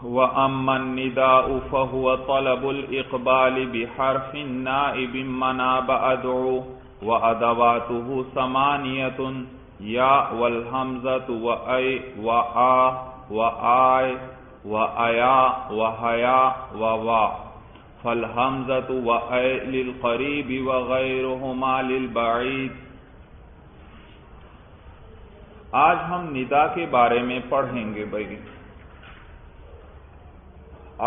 وَأَمَّا النِّدَاءُ فَهُوَ طَلَبُ الْإِقْبَالِ بِحَرْفٍ نَائِبٍ مَنَابَ أَدْعُو وَأَدَوَاتُهُ ثَمَانِيَةٌ يَا وَالْحَمْزَةُ وَأَيْ وَآ وَآيْ وَأَيَا وَحَيَا وَوَا فَالْحَمْزَةُ وَأَيْ لِلْقَرِيبِ وَغَيْرُهُمَا لِلْبَعِيدِ۔ آج ہم ندا کے بارے میں پڑھیں گے بھائی۔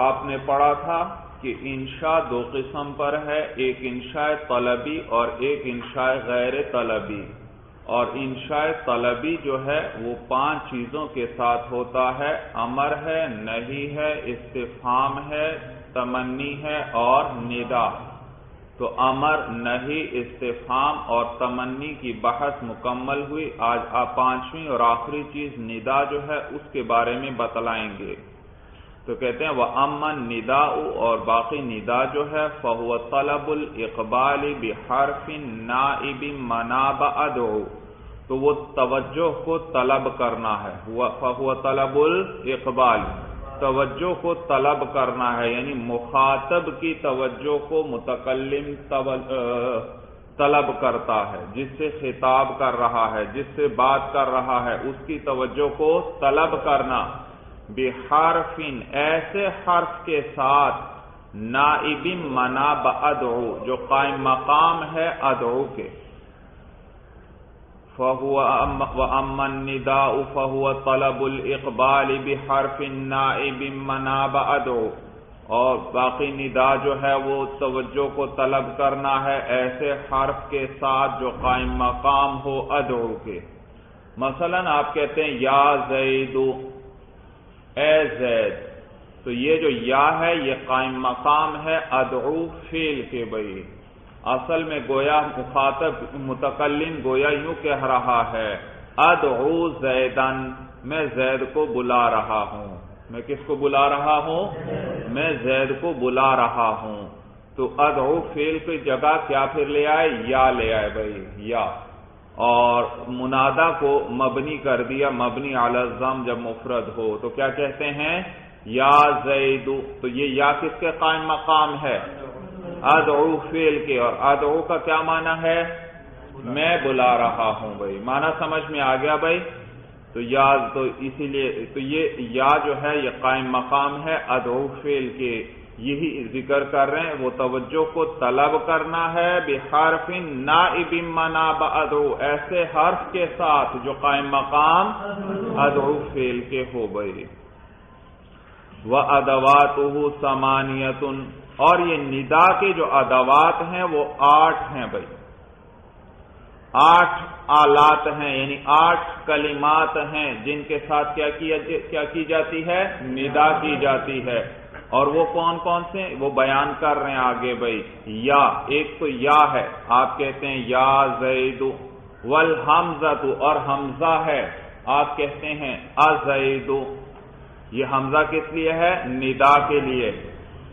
آپ نے پڑھا تھا کہ انشاء دو قسم پر ہے، ایک انشاء طلبی اور ایک انشاء غیر طلبی، اور انشاء طلبی جو ہے وہ 5 چیزوں کے ساتھ ہوتا ہے، امر ہے، نہی ہے، استفہام ہے، تمنی ہے اور ندا۔ تو امر، نہی، استفہام اور تمنی کی بحث مکمل ہوئی۔ آج آپ 5ویں اور آخری چیز ندا جو ہے اس کے بارے میں بتلائیں گے۔ تو کہتے ہیں وَأَمَّا النِّدَاءُ، اور باقی ندا جو ہے فَهُوَ طَلَبُ الْإِقْبَالِ بِحَرْفٍ نَائِبٍ مَنَابَ أَدْعُو، تو وہ توجہ کو طلب کرنا ہے۔ فَهُوَ طَلَبُ الْإِقْبَالِ، توجہ کو طلب کرنا ہے، یعنی مخاطب کی توجہ کو متکلم طلب کرتا ہے، جس سے خطاب کر رہا ہے، جس سے بات کر رہا ہے، اس کی توجہ کو طلب کرنا۔ بحرف، ایسے حرف کے ساتھ، نائب مناب ادعو، جو قائم مقام ہے ادعو کے۔ وَأَمَّا النِّدَاءُ فَهُوَ طَلَبُ الْإِقْبَالِ بِحَرْفٍ نَائِبٍ مَنَابَ أَدْعُو، اور باقی ندا جو ہے وہ توجہ کو طلب کرنا ہے ایسے حرف کے ساتھ جو قائم مقام ہو ادعو کے۔ مثلا آپ کہتے ہیں یا زید، اے زید، تو یہ جو یا ہے یہ قائم مقام ہے ادعو فعل کے بھائی۔ اصل میں گویا مخاطب متکلم گویا یوں کہہ رہا ہے ادعو زیدن، میں زید کو بلا رہا ہوں۔ میں کس کو بلا رہا ہوں؟ میں زید کو بلا رہا ہوں۔ تو ادعو فعل کی جگہ کیا پھر لے آئے؟ یا لے آئے بھائی، یا۔ اور منادا کو مبنی کر دیا، مبنی علی الضم جب مفرد ہو تو کیا کہتے ہیں؟ یا زید۔ تو یہ یا کس کے قائم مقام ہے؟ ادعو فعل کے، اور ادعو کا کیا معنی ہے؟ میں بلا رہا ہوں بھائی۔ معنی سمجھ میں آ گیا بھائی؟ تو یا، تو اسی لیے تو یہ یا جو ہے یہ قائم مقام ہے ادعو فعل کے، یہی ذکر کر رہے ہیں، وہ توجہ کو طلب کرنا ہے بحرف نائب مناب ادعو، ایسے حرف کے ساتھ جو قائم مقام ادعو فعل کے ہو بھائی۔ وَأَدَوَاتُهُ ثَمَانِيَةٌ، اور یہ ندا کے جو ادوات ہیں وہ 8 ہیں بھائی، 8 آلات ہیں، یعنی 8 کلمات ہیں جن کے ساتھ کیا کی جاتی ہے؟ ندا کی جاتی ہے۔ اور وہ کون کون سے؟ وہ بیان کر رہے ہیں آگے بھائی۔ یا، ایک تو یا ہے، آپ کہتے ہیں یا زید، والحمزۃ، اور حمزہ ہے، آپ کہتے ہیں ازید۔ یہ حمزہ کس لیے ہے؟ ندا کے لیے۔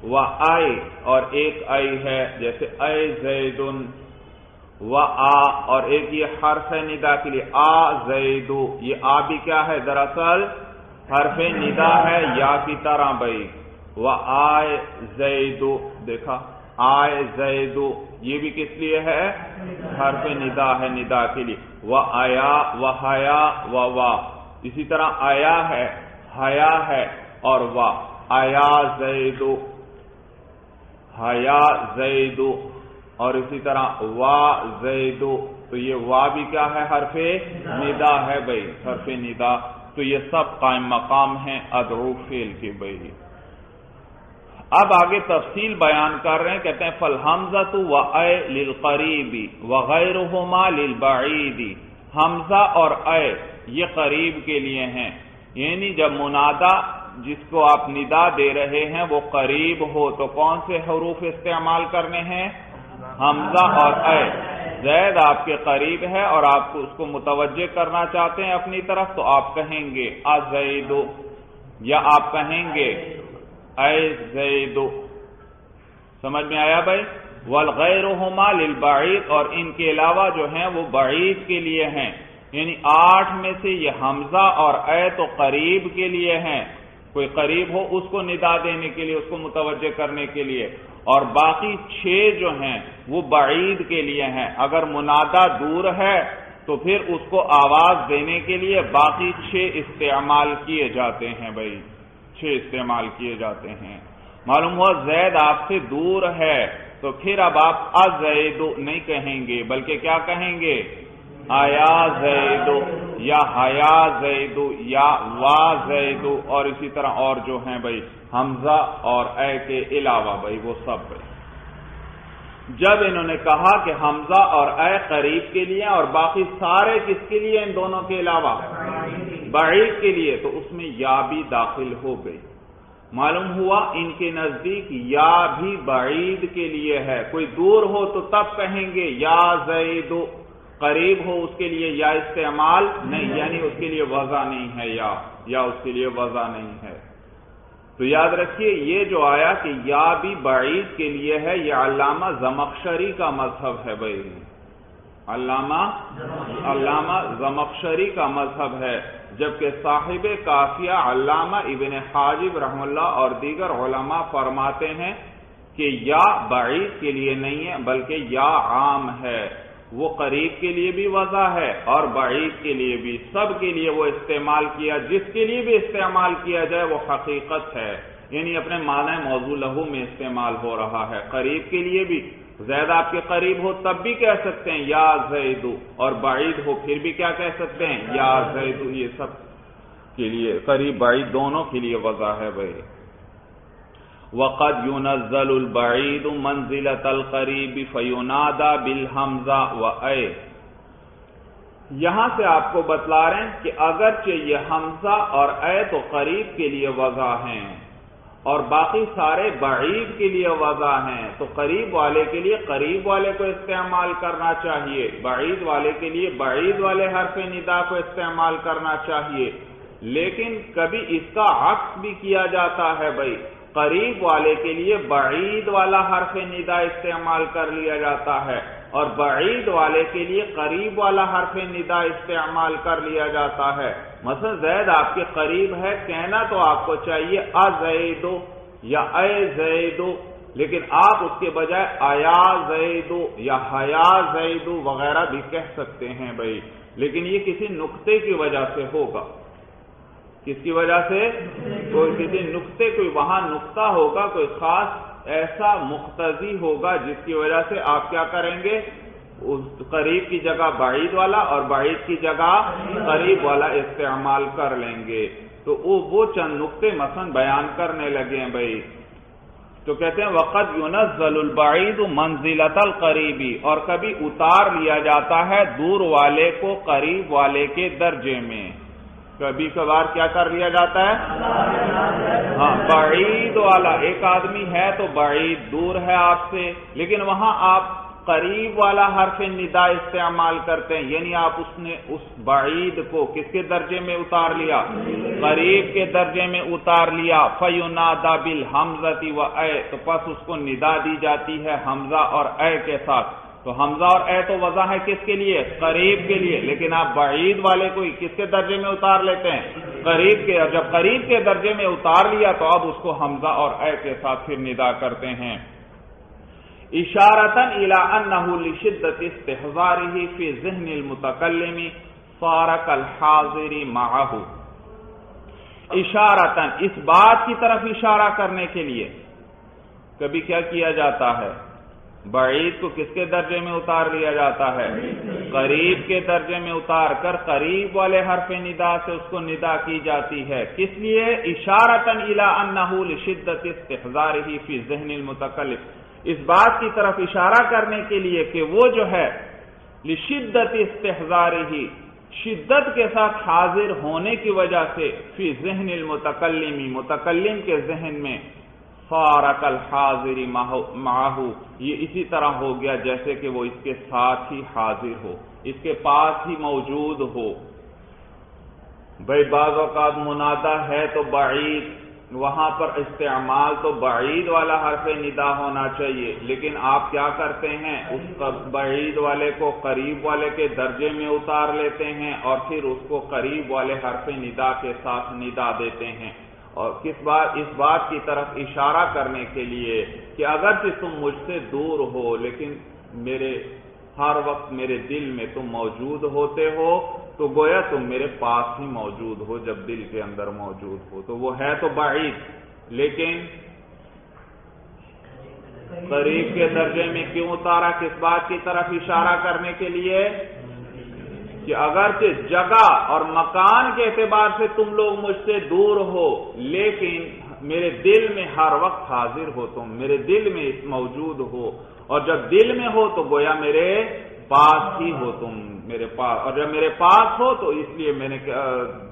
وَآئی، اور ایک آئی ہے، جیسے اے زید۔ وَآ، اور ایک یہ حرف ہے ندا کے لیے، آ زید۔ یہ آ بھی کیا ہے؟ دراصل حرف ندا ہے یا کی طرح بھائی۔ وَآئے زید، دیکھا، آئے زید، یہ بھی کس لیے ہے؟ حرف ندا ہے، ندا کے لیے۔ وَآیا وَحَیا وَوا، اسی طرح آیا ہے، حیا ہے اور وا۔ آیا زید، حیا زید، اور اسی طرح وا زید، تو یہ وا بھی کیا ہے؟ حرف ندا ہے بھائی، حرف ندا۔ تو یہ سب قائم مقام ہیں ادعو فعل کے بھائی۔ اب آگے تفصیل بیان کر رہے ہیں، کہتے ہیں فالحمزۃ وَأَيْ لِلْقَرِيبِ وَغَيْرُهُمَا لِلْبَعِيدِ، حمزہ اور اے یہ قریب کے لیے ہیں، یعنی جب منادا جس کو آپ ندا دے رہے ہیں وہ قریب ہو تو کون سے حروف استعمال کرنے ہیں؟ حمزہ اور اے۔ زید آپ کے قریب ہے اور آپ کو اس کو متوجہ کرنا چاہتے ہیں اپنی طرف، تو آپ کہیں گے ازید، یا آپ کہیں گے اے زید۔ سمجھ میں آیا بھائی؟ والغیرہما للبعید، اور ان کے علاوہ جو ہیں وہ بعید کے لیے ہیں، یعنی 8 میں سے یہ حمزہ اور اے تو قریب کے لیے ہیں، کوئی قریب ہو اس کو ندا دینے کے لیے، اس کو متوجہ کرنے کے لیے، اور باقی 6 جو ہیں وہ بعید کے لیے ہیں۔ اگر منادا دور ہے تو پھر اس کو آواز دینے کے لیے باقی 6 استعمال کیے جاتے ہیں بھائی، 6 استعمال کیے جاتے ہیں۔ معلوم ہوا زید آپ سے دور ہے تو پھر اب آپ ازید نہیں کہیں گے بلکہ کیا کہیں گے؟ آیا زید یا حیا زید یا وا زید، اور اسی طرح اور جو ہیں بھائی حمزہ اور اے کے علاوہ بھائی وہ سب بھائی۔ جب انہوں نے کہا کہ حمزہ اور اے قریب کے لیے اور باقی سارے کس کے لیے؟ ان دونوں کے علاوہ بعید کے لیے، تو اس میں یا بھی داخل ہو گئی۔ معلوم ہوا ان کے نزدیک یا بھی بعید کے لیے ہے، کوئی دور ہو تو تب کہیں گے یا زید، قریب ہو اس کے لیے یا استعمال نہیں، یعنی اس کے لیے وضع نہیں ہے، یا اس کے لیے وضع نہیں ہے۔ تو یاد رکھیے یہ جو آیا کہ یا بھی بعید کے لیے ہے، یہ علامہ زمخشری کا مذہب ہے بھائی، علامہ زمخشری کا مذہب ہے، جبکہ صاحب کافیہ علامہ ابن حاجب رحمہ اللہ اور دیگر علماء فرماتے ہیں کہ یا بعید کے لیے نہیں ہے بلکہ یا عام ہے، وہ قریب کے لیے بھی وضع ہے اور بعید کے لیے بھی، سب کے لیے وہ استعمال کیا، جس کے لیے بھی استعمال کیا جائے وہ حقیقت ہے، یعنی اپنے معنی موضوع لہو میں استعمال ہو رہا ہے۔ قریب کے لیے بھی، زید آپ کے قریب ہو تب بھی کہہ سکتے ہیں یا زید، اور بعید ہو پھر بھی کیا کہہ سکتے ہیں؟ یا زید، یہ سب کے لیے قریب بعید دونوں کے لیے وضع ہے بھائی۔ وقد ينزل البعید منزلۃ القریب فینادى بالحمزہ واے، یہاں سے آپ کو بتلا رہے ہیں کہ اگرچہ یہ حمزہ اور اے تو قریب کے لیے وضع ہیں اور باقی سارے بعید کے لیے وضع ہیں، تو قریب والے کے لیے قریب والے کو استعمال کرنا چاہیے، بعید والے کے لیے بعید والے حرف ندا کو استعمال کرنا چاہیے، لیکن کبھی اس کا عکس بھی کیا جاتا ہے بھائی، قریب والے کے لیے بعید والا حرف ندا استعمال کر لیا جاتا ہے اور بعید والے کے لیے قریب والا حرف ندا استعمال کر لیا جاتا ہے۔ مثلا زید آپ کے قریب ہے، کہنا تو آپ کو چاہیے ازید یا اے زید، لیکن آپ اس کے بجائے آیا زید یا حیا زید وغیرہ بھی کہہ سکتے ہیں بھائی، لیکن یہ کسی نقطے کی وجہ سے ہوگا۔ کس کی وجہ سے؟ کوئی کسی نقطے، کوئی وہاں نقطہ ہوگا، کوئی خاص ایسا مقتضی ہوگا جس کی وجہ سے آپ کیا کریں گے؟ اس قریب کی جگہ بعید والا اور بعید کی جگہ قریب والا استعمال کر لیں گے۔ تو وہ چند نقطے مثلا بیان کرنے لگے ہیں بھائی، تو کہتے ہیں وقد ينزل البعید منزلۃ القریبی، اور کبھی اتار لیا جاتا ہے دور والے کو قریب والے کے درجے میں، کبھی کبھار کیا کر لیا جاتا ہے؟ ہاں، بعید والا ایک آدمی ہے تو بعید دور ہے آپ سے، لیکن وہاں آپ قریب والا حرف ندا استعمال کرتے ہیں، یعنی آپ اس بعید کو کس کے درجے میں اتار لیا؟ قریب کے درجے میں اتار لیا۔ فَيُنَادَى بِالْحَمْزَةِ وَأَيْ، تو پس اس کو ندا دی جاتی ہے حمزہ اور اے کے ساتھ۔ تو حمزہ اور اے تو وضع ہے کس کے لیے؟ قریب کے لیے، لیکن آپ بعید والے کو کس کے درجے میں اتار لیتے ہیں؟ قریب کے، اور جب قریب کے درجے میں اتار لیا تو اب اس کو حمزہ اور اے کے ساتھ پھر ندا کرتے ہیں۔ اشارتاً الی انہ لشدت استحضارہ فی ذہن المتکلم صار کالحاضر معہ، اشارتاً اس بات کی طرف اشارہ کرنے کے لیے کبھی کیا کیا جاتا ہے؟ بعید کو کس کے درجے میں اتار لیا جاتا ہے؟ قریب کے درجے میں اتار کر قریب والے حرف ندا سے اس کو ندا کی جاتی ہے، کس لیے؟ اشارتاً الی انہ لشدت استحضارہ فی ذہن المتکلم، اس بات کی طرف اشارہ کرنے کے لیے کہ وہ جو ہے لشدت استحضارہ، شدت کے ساتھ حاضر ہونے کی وجہ سے فی ذہن المتکلم، متکلم کے ذہن میں، صار کالحاضر معہ، یہ اسی طرح ہو گیا جیسے کہ وہ اس کے ساتھ ہی حاضر ہو، اس کے پاس ہی موجود ہو۔ بھائی بعض اوقات منادہ ہے تو بعید، وہاں پر استعمال تو بعید والا حرف ندا ہونا چاہیے، لیکن آپ کیا کرتے ہیں؟ اس بعید والے کو قریب والے کے درجے میں اتار لیتے ہیں اور پھر اس کو قریب والے حرف ندا کے ساتھ ندا دیتے ہیں، اور اس بات کی طرف اشارہ کرنے کے لیے کہ اگرچہ تم مجھ سے دور ہو لیکن ہر وقت میرے دل میں تم موجود ہوتے ہو، تو گویا تم میرے پاس ہی موجود ہو جب دل کے اندر موجود ہو، تو وہ ہے تو بعید لیکن قریب کے درجے میں کیوں اتارا؟ کس بات کی طرف اشارہ کرنے کے لیے کہ اگرچہ جگہ اور مکان کے اعتبار سے تم لوگ مجھ سے دور ہو لیکن میرے دل میں ہر وقت حاضر ہو، تم میرے دل میں موجود ہو، اور جب دل میں ہو تو گویا میرے پاس ہی ہو تم میرے پاس، اور جب میرے پاس ہو تو اس لیے میں نے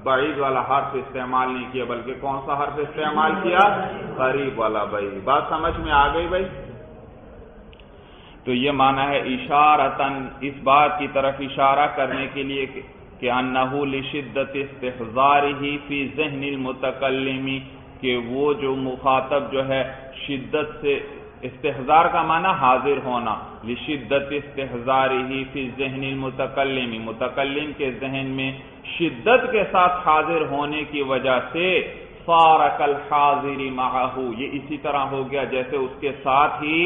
بعید والا حرف استعمال نہیں کیا بلکہ کون سا حرف استعمال کیا؟ قریب والا۔ بعید بات سمجھ میں آ گئی بھائی؟ تو یہ معنی ہے اشارتاً، اس بات کی طرف اشارہ کرنے کے لیے کہ انہ لشدت استحضارہ فی ذہن المتکلم، کہ وہ جو مخاطب جو ہے شدت سے، استحضار کا معنی حاضر ہونا، لشدت استحضارہ فی ذہن المتکلم، متکلم کے ذہن میں شدت کے ساتھ حاضر ہونے کی وجہ سے صار کالحاضر معہ، یہ اسی طرح ہو گیا جیسے اس کے ساتھ ہی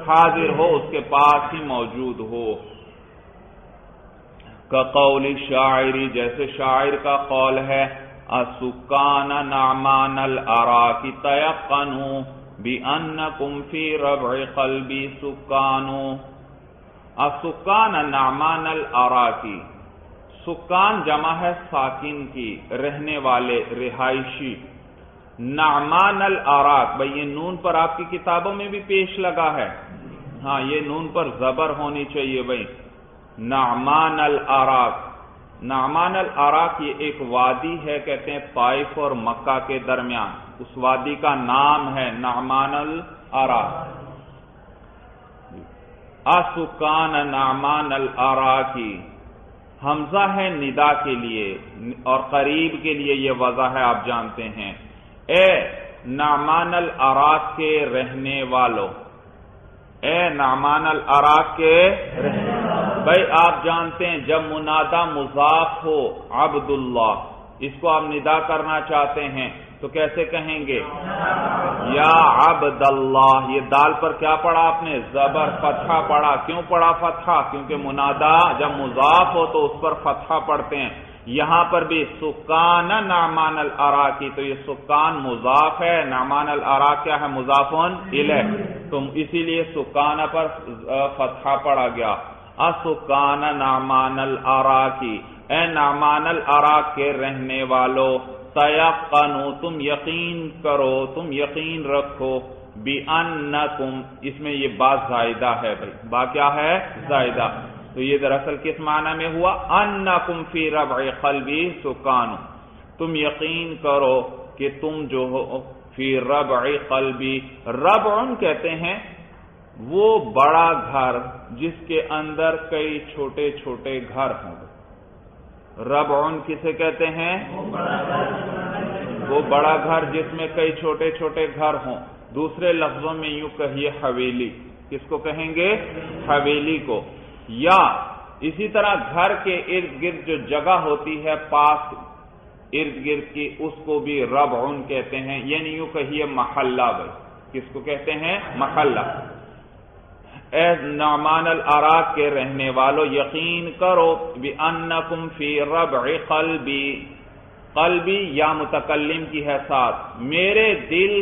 حاضر ہو، اس کے پاس ہی موجود ہو۔ کقول الشاعر، جیسے شاعر کا قول ہے، السکان نعمان الاراک تیقنوا بأنکم فی ربع قلبی سکانوا۔ السکان نعمان الاراکی، سکان جمع ہے ساکن کی، رہنے والے، رہائشی۔ نعمان الاراک، بھئی یہ نون پر آپ کی کتابوں میں بھی پیش لگا ہے، ہاں یہ نون پر زبر ہونی چاہیے بھئی۔ نعمان الاراک، نعمان الاراک یہ ایک وادی ہے، کہتے ہیں طائف اور مکہ کے درمیان، اس وادی کا نام ہے نعمان الاراک۔ السکان نعمان الاراکی، حمزہ ہے ندا کے لیے اور قریب کے لیے یہ وضع ہے، آپ جانتے ہیں۔ اے نعمان الاراک کے رہنے والو، اے نعمان الاراک کے رہنے والو، بھائی آپ جانتے ہیں جب منادہ مضاف ہو عبداللہ، اس کو آپ ندا کرنا چاہتے ہیں تو کیسے کہیں گے؟ یا عبداللہ، یہ دال پر کیا پڑھا آپ نے؟ زبر، فتحہ پڑھا۔ کیوں پڑھا فتحہ؟ کیونکہ منادہ جب مضاف ہو تو اس پر فتحہ پڑھتے ہیں۔ یہاں پر بھی سکان نعمان الاراکی، تو یہ سکان مضاف ہے، نعمان الاراک کیا ہے؟ مضافون الیہ، تو اسی لیے سکان پر فتحہ پڑھا گیا۔ السکان نعمان الاراکی، اے نعمان الاراک کے رہنے والو، تیقنوا، تم یقین کرو، تم یقین رکھو، بِأَنَّكُمْ، اس میں یہ با زائدہ ہے بھائی، با کیا ہے؟ زائدہ، تو یہ دراصل کس معنی میں ہوا؟ أَنَّكُمْ فِي رَبْعِ قَلْبِي سُكَانٌ، تم یقین کرو کہ تم جو ہو فی ربع قلبی، ربع کہتے ہیں وہ بڑا گھر جس کے اندر کئی چھوٹے چھوٹے گھر ہوں۔ ربع کسے کہتے ہیں؟ وہ بڑا گھر جس میں کئی چھوٹے چھوٹے گھر ہوں۔ دوسرے لفظوں میں یوں کہیے حویلی، کس کو کہیں گے؟ حویلی کو۔ یا اسی طرح گھر کے ارد گرد جو جگہ ہوتی ہے پاس ارد گرد کی، اس کو بھی ربع کہتے ہیں، یعنی یوں کہیے محلہ بھائی، کس کو کہتے ہیں؟ محلہ۔ اے نعمان الاراک کے رہنے والو، یقین کرو بِأَنَّكُمْ فِي رَبْعِ قَلْبِي، قلبی یا متکلم کی ہے ساتھ، میرے دل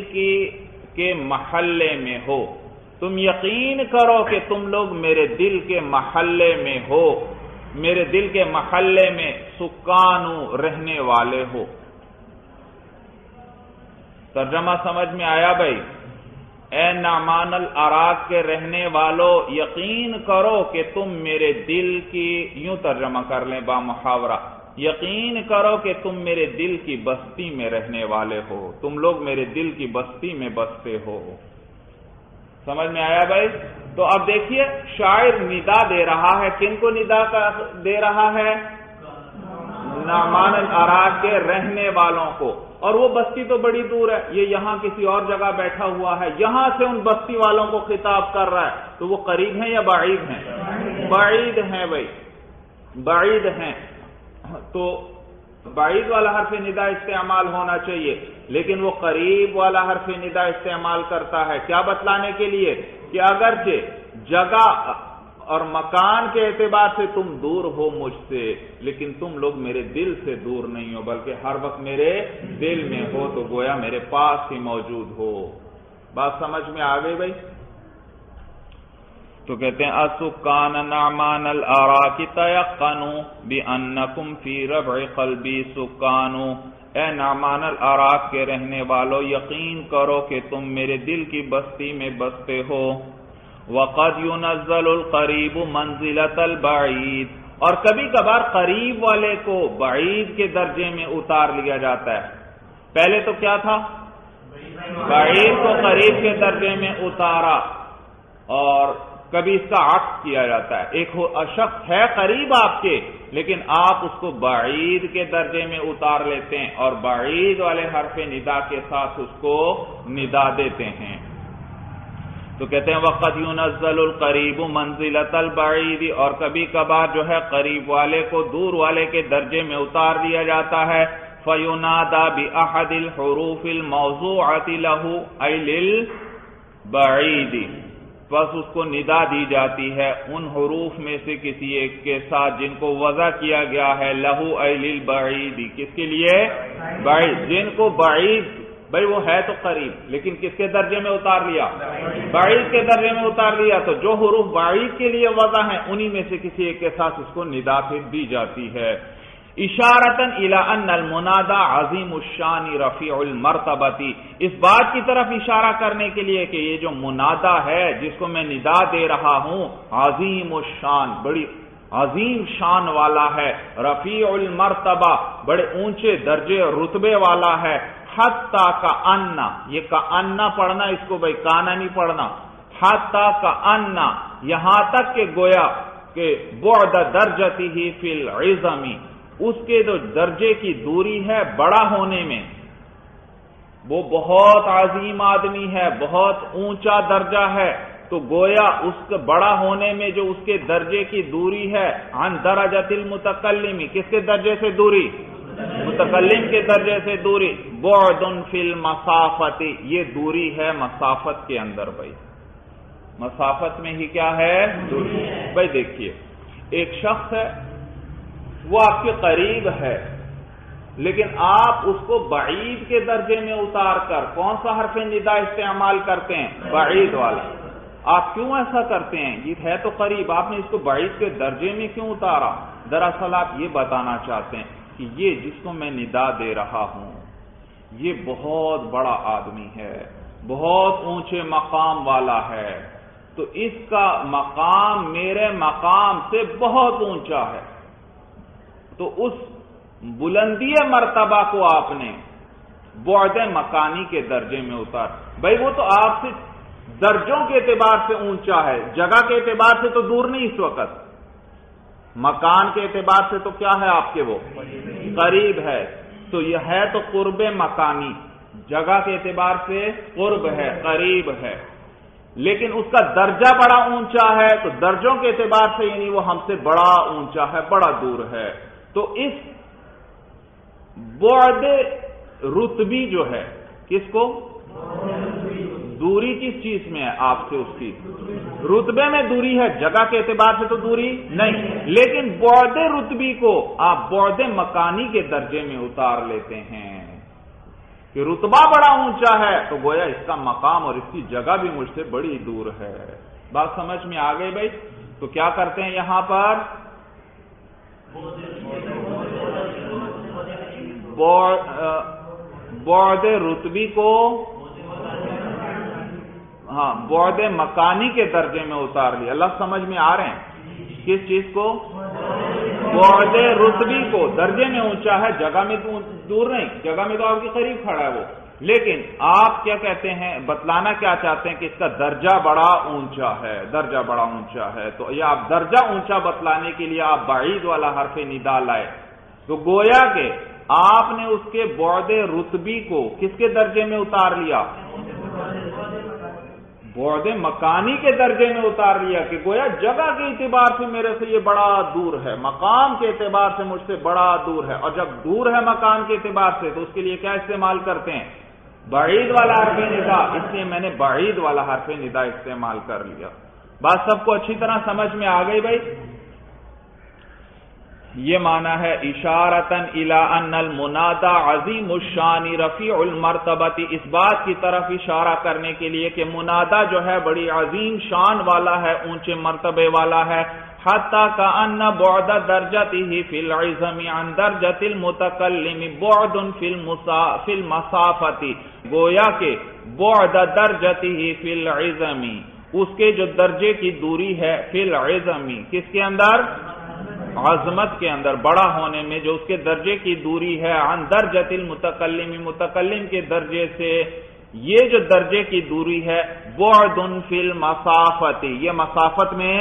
کے محلے میں ہو، تم یقین کرو کہ تم لوگ میرے دل کے محلے میں ہو، میرے دل کے محلے میں سکانو، رہنے والے ہو۔ ترجمہ سمجھ میں آیا بھائی؟ اے نعمان الاراک کے رہنے والو، یقین کرو کہ تم میرے دل کی، یوں ترجمہ کر لیں با محاورہ، یقین کرو کہ تم میرے دل کی بستی میں رہنے والے ہو، تم لوگ میرے دل کی بستی میں بستے ہو۔ سمجھ میں آیا بھائی؟ تو اب دیکھیے شاعر ندا دے رہا ہے، کن کو ندا دے رہا ہے؟ نعمان الاراک کے رہنے والوں کو، اور وہ بستی تو بڑی دور ہے، یہ یہاں کسی اور جگہ بیٹھا ہوا ہے، یہاں سے ان بستی والوں کو خطاب کر رہا ہے، تو وہ قریب ہیں یا بعید ہیں؟ بعید ہیں بھائی، بعید ہیں۔ تو بعید والا حرف ندا استعمال ہونا چاہیے، لیکن وہ قریب والا حرف ندا استعمال کرتا ہے، کیا بتلانے کے لیے کہ اگرچہ جگہ اور مکان کے اعتبار سے تم دور ہو مجھ سے، لیکن تم لوگ میرے دل سے دور نہیں ہو، بلکہ ہر وقت میرے دل میں ہو، تو گویا میرے پاس ہی موجود ہو۔ بات سمجھ میں آ گئی بھائی؟ تو کہتے ہیں اسکان نعمان الاراک تیقنوا بانکم فی ربع قلبی سکانوا، اے نعمان الاراک کے رہنے والو یقین کرو کہ تم میرے دل کی بستی میں بستے ہو۔ وقد ينزل القریب منزلۃ البعید، اور کبھی کبھار قریب والے کو بعید کے درجے میں اتار لیا جاتا ہے۔ پہلے تو کیا تھا؟ بعید کو قریب کے درجے میں اتارا، اور کبھی اس کا عکس کیا جاتا ہے، ایک شخص ہے قریب آپ کے لیکن آپ اس کو بعید کے درجے میں اتار لیتے ہیں اور بعید والے حرف ندا کے ساتھ اس کو ندا دیتے ہیں۔ تو کہتے ہیں وقد ينزل القریب منزلۃ البعید، اور کبھی کبھار جو ہے قریب والے کو دور والے کے درجے میں اتار دیا جاتا ہے۔ فَيُنَادَى بِأَحَدِ الْحُرُوفِ الْمَوْضُوعَةِ لَهُ أَيْ لِلْبَعِيدِ، بس اس کو ندا دی جاتی ہے ان حروف میں سے کسی ایک کے ساتھ جن کو وضع کیا گیا ہے، لہو اے للبعید، کس کے لیے؟ بعید، جن کو بعید، بھائی وہ ہے تو قریب لیکن کس کے درجے میں اتار لیا؟ بعید کے درجے میں اتار لیا، تو جو حروف بعید کے لیے وضع ہیں انہی میں سے کسی ایک کے ساتھ اس کو ندا پھر دی جاتی ہے۔ اشارتاً الی ان المنادى عظیم الشان رفیع المرتبہ، اس بات کی طرف اشارہ کرنے کے لیے کہ یہ جو منادہ ہے جس کو میں ندا دے رہا ہوں عظیم الشان، بڑی عظیم شان والا ہے، رفیع المرتبہ، بڑے اونچے درجے اور رتبے والا ہے۔ حتی کأن، یہ کأن پڑھنا، اس کو بھائی کانا نہیں پڑھنا، حتی کأن، یہاں تک کہ گویا کہ بعد درجتہ فی العظم، اس کے جو درجے کی دوری ہے بڑا ہونے میں، وہ بہت عظیم آدمی ہے، بہت اونچا درجہ ہے، تو گویا اس کے بڑا ہونے میں جو اس کے درجے کی دوری ہے عن درجۃ المتکلم، کس کے درجے سے دوری؟ متکلم کے درجے سے دوری، بعد فی المسافت، یہ دوری ہے مسافت کے اندر۔ بھائی مسافت میں ہی کیا ہے؟ دوری۔ بھائی دیکھیے ایک شخص ہے وہ آپ کے قریب ہے لیکن آپ اس کو بعید کے درجے میں اتار کر کون سا حرف ندا استعمال کرتے ہیں؟ بعید والا۔ آپ کیوں ایسا کرتے ہیں؟ یہ ہے تو قریب، آپ نے اس کو بعید کے درجے میں کیوں اتارا؟ دراصل آپ یہ بتانا چاہتے ہیں کہ یہ جس کو میں ندا دے رہا ہوں یہ بہت بڑا آدمی ہے، بہت اونچے مقام والا ہے، تو اس کا مقام میرے مقام سے بہت اونچا ہے، تو اس بلندی مرتبہ کو آپ نے بعد مکانی کے درجے میں اتار۔ بھائی وہ تو آپ سے درجوں کے اعتبار سے اونچا ہے، جگہ کے اعتبار سے تو دور نہیں اس وقت، مکان کے اعتبار سے تو کیا ہے آپ کے؟ وہ قریب ہے، تو یہ ہے تو قرب مکانی، جگہ کے اعتبار سے قرب ہے، قریب ہے، لیکن اس کا درجہ بڑا اونچا ہے، تو درجوں کے اعتبار سے یعنی وہ ہم سے بڑا اونچا ہے، بڑا دور ہے۔ تو اس بعد رتبی جو ہے، کس کو؟ دوری کس چیز میں ہے آپ سے؟ اس کی رتبے میں دوری ہے، جگہ کے اعتبار سے تو دوری نہیں، لیکن بعد رتبی کو آپ بعد مکانی کے درجے میں اتار لیتے ہیں کہ رتبہ بڑا اونچا ہے تو گویا اس کا مقام اور اس کی جگہ بھی مجھ سے بڑی دور ہے۔ بات سمجھ میں آ گئی بھائی؟ تو کیا کرتے ہیں یہاں پر؟ بعد رتبی کو ہاں بعد مکانی کے درجے میں اتار لیا۔ اللہ سمجھ میں آ رہے ہیں؟ کس چیز کو؟ بعد رتبی کو، درجے میں اونچا ہے، جگہ میں تو دور نہیں، جگہ میں تو آپ کے قریب کھڑا ہے وہ، لیکن آپ کیا کہتے ہیں؟ بتلانا کیا چاہتے ہیں کہ اس کا درجہ بڑا اونچا ہے، درجہ بڑا اونچا ہے، تو یہ آپ درجہ اونچا بتلانے کے لیے آپ بعید والا حرف ندا لائے، تو گویا کہ آپ نے اس کے بعد رتبی کو کس کے درجے میں اتار لیا؟ بعد مکانی کے درجے میں اتار لیا کہ گویا جگہ کے اعتبار سے میرے سے یہ بڑا دور ہے، مقام کے اعتبار سے مجھ سے بڑا دور ہے، اور جب دور ہے مکان کے اعتبار سے تو اس کے لیے کیا استعمال کرتے ہیں؟ بعید والا حرف ندا، اس لیے میں نے بعید والا حرف ندا استعمال کر لیا۔ بات سب کو اچھی طرح سمجھ میں آ گئی بھائی؟ یہ معنی ہے اشارتن الی ان المنادى عظیم الشان رفیع المرتبۃ، اس بات کی طرف اشارہ کرنے کے لیے کہ منادا جو ہے بڑی عظیم شان والا ہے، اونچے مرتبے والا ہے، حتی کأن بعد درجته فی العظم عن درجۃ المتکلم بعد فی المسافۃ، گویا کہ بعد درجته فی العظم، اس کے جو درجے کی دوری ہے فی العظم، کس کے اندر؟ عظمت کے اندر، بڑا ہونے میں جو اس کے درجے کی دوری ہے، عن درجۃ المتکلم، متکلم کے درجے سے یہ جو درجے کی دوری ہے، بعد فی المسافۃ، یہ مسافت میں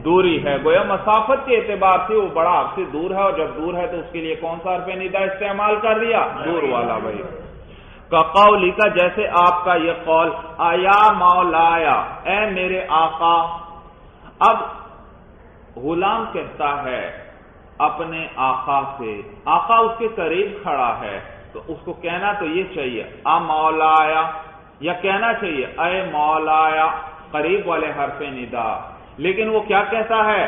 دوری ہے، گویا مسافت کے اعتبار سے وہ بڑا آپ سے دور ہے، اور جب دور ہے تو اس کے لیے کون سا حرف ندا استعمال کر دیا؟ دور والا بھائی۔ کا قولی کا، جیسے آپ کا یہ قول، آیا مولایا، اے میرے آقا۔ اب غلام کہتا ہے اپنے آقا سے، آقا اس کے قریب کھڑا ہے تو اس کو کہنا تو یہ چاہیے آ مولایا، یا کہنا چاہیے اے مولایا، قریب والے حرف ندا، لیکن وہ کیا کہتا ہے؟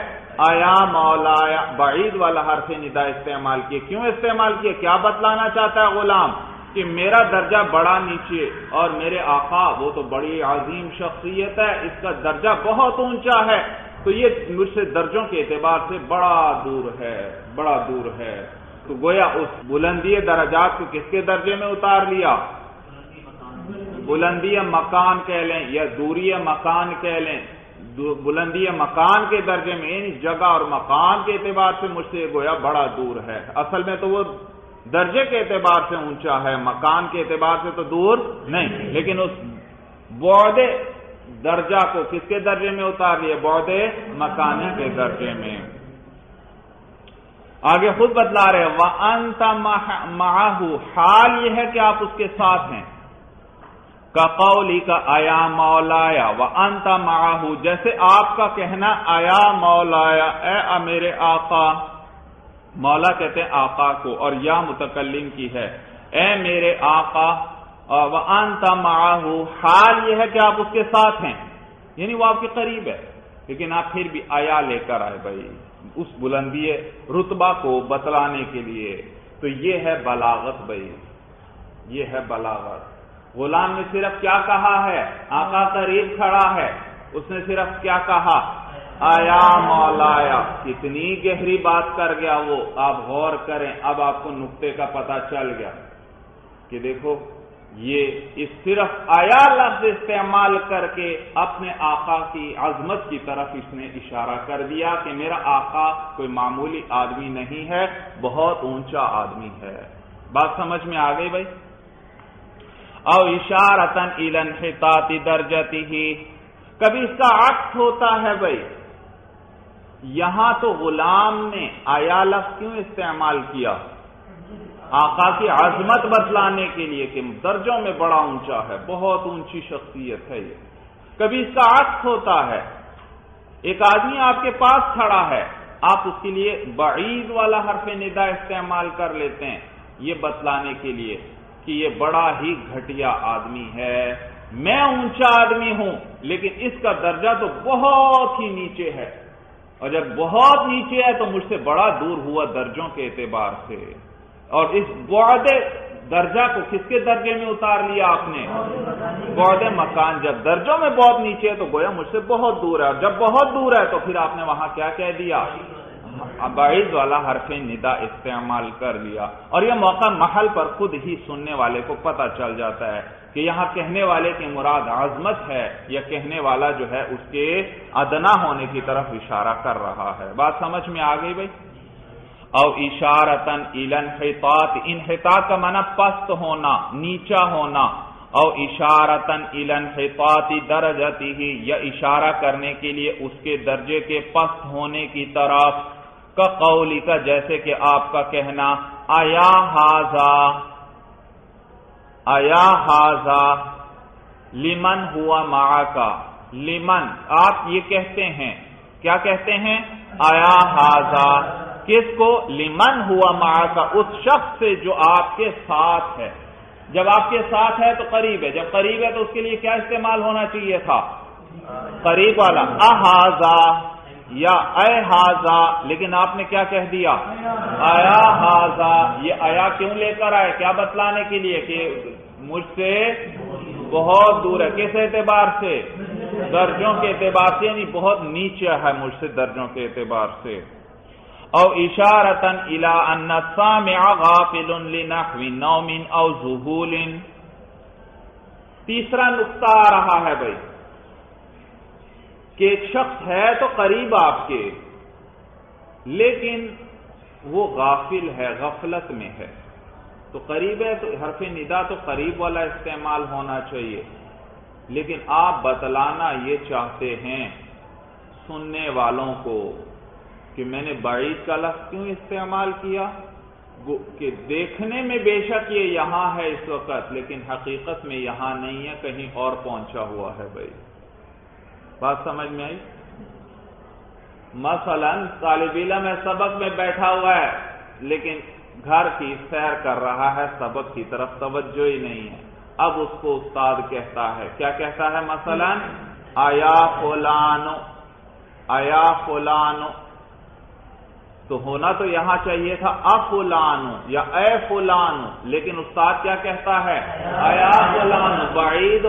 آیا مولایا، بعید والا حرف ندا استعمال کیے۔ کیوں استعمال کیے؟ کیا بتلانا چاہتا ہے غلام؟ کہ میرا درجہ بڑا نیچے اور میرے آقا وہ تو بڑی عظیم شخصیت ہے، اس کا درجہ بہت اونچا ہے، تو یہ مجھ سے درجوں کے اعتبار سے بڑا دور ہے، بڑا دور ہے۔ تو گویا اس بلندی درجات کو کس کے درجے میں اتار لیا؟ بلندی مکان کہہ لیں یا دوری مکان کہہ لیں، بلندی مکان کے درجے میں، یعنی جگہ اور مکان کے اعتبار سے مجھ سے گویا بڑا دور ہے۔ اصل میں تو وہ درجے کے اعتبار سے اونچا ہے، مکان کے اعتبار سے تو دور نہیں، لیکن اس بعد درجہ کو کس کے درجے میں اتار لیا؟ بعد مکانی کے درجے میں۔ آگے خود بتلا رہے وَأَنْتَ مَعَهُ، حال یہ ہے کہ آپ اس کے ساتھ ہیں، كَقَوْلِكَ آیا مولایا، وَأَنْتَ مَعَهُ، جیسے آپ کا کہنا آیا مولایا، اے میرے آقا، مولا کہتے ہیں آقا کو اور یا متکلم کی ہے، اے میرے آقا، وَأَنْتَ مَعَهُ، حال یہ ہے کہ آپ اس کے ساتھ ہیں، یعنی وہ آپ کے قریب ہے، لیکن آپ پھر بھی آیا لے کر آئے بھائی اس بلندی رتبہ کو بتلانے کے لیے۔ تو یہ ہے بلاغت بھائی، یہ ہے بلاغت۔ غلام نے صرف کیا کہا ہے؟ آقا قریب کھڑا ہے، اس نے صرف کیا کہا؟ آیا مولایا۔ کتنی گہری بات کر گیا وہ، آپ غور کریں، اب آپ کو نقطے کا پتہ چل گیا کہ دیکھو یہ اس صرف آیا لفظ استعمال کر کے اپنے آقا کی عظمت کی طرف اس نے اشارہ کر دیا کہ میرا آقا کوئی معمولی آدمی نہیں ہے، بہت اونچا آدمی ہے۔ بات سمجھ میں آ گئی بھائی؟ او اشارتن الی انحطاط درجتہ، کبھی اس کا عکس ہوتا ہے بھائی، یہاں تو غلام نے آیا لفظ کیوں استعمال کیا؟ آقا کی عظمت بتلانے کے لیے کہ درجوں میں بڑا اونچا ہے، بہت اونچی شخصیت ہے یہ۔ کبھی اس کا عکس ہوتا ہے، ایک آدمی آپ کے پاس کھڑا ہے، آپ اس کے لیے بعید والا حرف ندا استعمال کر لیتے ہیں، یہ بتلانے کے لیے کہ یہ بڑا ہی گھٹیا آدمی ہے، میں اونچا آدمی ہوں لیکن اس کا درجہ تو بہت ہی نیچے ہے، اور جب بہت نیچے ہے تو مجھ سے بڑا دور ہوا درجوں کے اعتبار سے۔ اور اس بعد درجہ کو کس کے درجے میں اتار لیا آپ نے؟ بعد مکان، جب درجوں میں بہت نیچے ہے تو گویا مجھ سے بہت دور ہے، اور جب بہت دور ہے تو پھر آپ نے وہاں کیا کہہ دیا؟ بعید والا حرف ندا استعمال کر لیا۔ اور یہ موقع محل پر خود ہی سننے والے کو پتہ چل جاتا ہے کہ یہاں کہنے والے کی مراد عظمت ہے یا کہنے والا جو ہے اس کے ادنا ہونے کی طرف اشارہ کر رہا ہے۔ بات سمجھ میں آ گئی بھائی؟ او اشارتن الی انحطاط، انحطاط کا معنی پست ہونا، نیچا ہونا، او اشارتن الی انحطاط درجتہ، یا اشارہ کرنے کے لیے اس کے درجے کے پست ہونے کی طرف، کا قولی کا، جیسے کہ آپ کا کہنا آیا ہاذا، آیا ہاذا، لمن ہوا معاکا، لمن آپ یہ کہتے ہیں، کیا کہتے ہیں؟ آیا ہاذا، کس کو؟ لمن ہوا معاکا، اس شخص سے جو آپ کے ساتھ ہے۔ جب آپ کے ساتھ ہے تو قریب ہے، جب قریب ہے تو اس کے لیے کیا استعمال ہونا چاہیے تھا؟ قریب والا، اہذا یا اے ہاذا، لیکن آپ نے کیا کہہ دیا؟ آیا ہاذا۔ یہ آیا کیوں لے کر آئے؟ کیا بتلانے کے لیے کہ مجھ سے بہت دور ہے۔ کس اعتبار سے؟ درجوں کے اعتبار سے، یعنی بہت نیچے ہے مجھ سے درجوں کے اعتبار سے۔ او اشارتن الی ان السامع غافل لنحو نوم او ذہول۔ تیسرا نقطہ آ رہا ہے بھائی کہ ایک شخص ہے تو قریب آپ کے، لیکن وہ غافل ہے، غفلت میں ہے۔ تو قریب ہے تو حرف ندا تو قریب والا استعمال ہونا چاہیے، لیکن آپ بتلانا یہ چاہتے ہیں سننے والوں کو کہ میں نے بعید کا لفظ کیوں استعمال کیا، کہ دیکھنے میں بے شک یہ یہاں ہے اس وقت، لیکن حقیقت میں یہاں نہیں ہے، کہیں اور پہنچا ہوا ہے۔ بھائی بات سمجھ میں آئی؟ مثلا طالب علم ہے، سبق میں بیٹھا ہوا ہے، لیکن گھر کی سیر کر رہا ہے، سبق کی طرف توجہ ہی نہیں ہے۔ اب اس کو استاد کہتا ہے، کیا کہتا ہے؟ مثلا آیا فلان، آیا فلان، تو ہونا تو یہاں چاہیے تھا افلان یا اے فلان، لیکن استاد کیا کہتا ہے؟ آیا فلان، بعید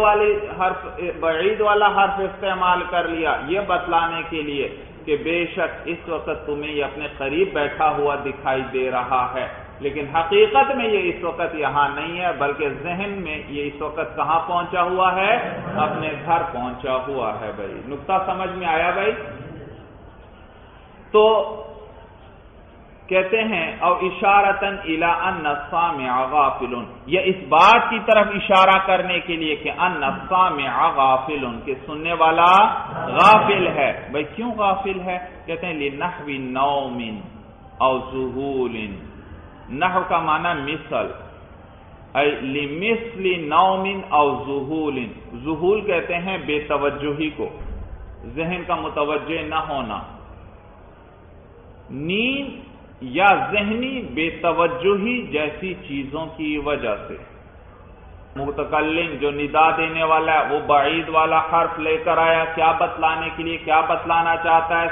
والا حرف استعمال کر لیا، یہ بتلانے کے لیے کہ بے شک اس وقت تمہیں یہ اپنے قریب بیٹھا ہوا دکھائی دے رہا ہے، لیکن حقیقت میں یہ اس وقت یہاں نہیں ہے، بلکہ ذہن میں یہ اس وقت کہاں پہنچا ہوا ہے؟ اپنے گھر پہنچا ہوا ہے۔ بھائی نقطہ سمجھ میں آیا بھائی؟ تو کہتے ہیں او اشارتن الی ان السامع غافل، یہ اس بات کی طرف اشارہ کرنے کے لیے کہ ان السامع غافل، کہ سننے والا غافل ہے۔ بھائی کیوں غافل ہے؟ کہتے ہیں لنحو نوم او ذہول، نحو کا معنی مثل، اے لمثل نوم او ذہول، ذہول کہتے ہیں بے توجہی کو، ذہن کا متوجہ نہ ہونا، نیند یا ذہنی بے توجہی جیسی چیزوں کی وجہ سے۔ متکلم جو ندا دینے والا ہے وہ بعید والا حرف لے کر آیا، کیا بتلانے کے لیے؟ کیا بتلانا چاہتا ہے؟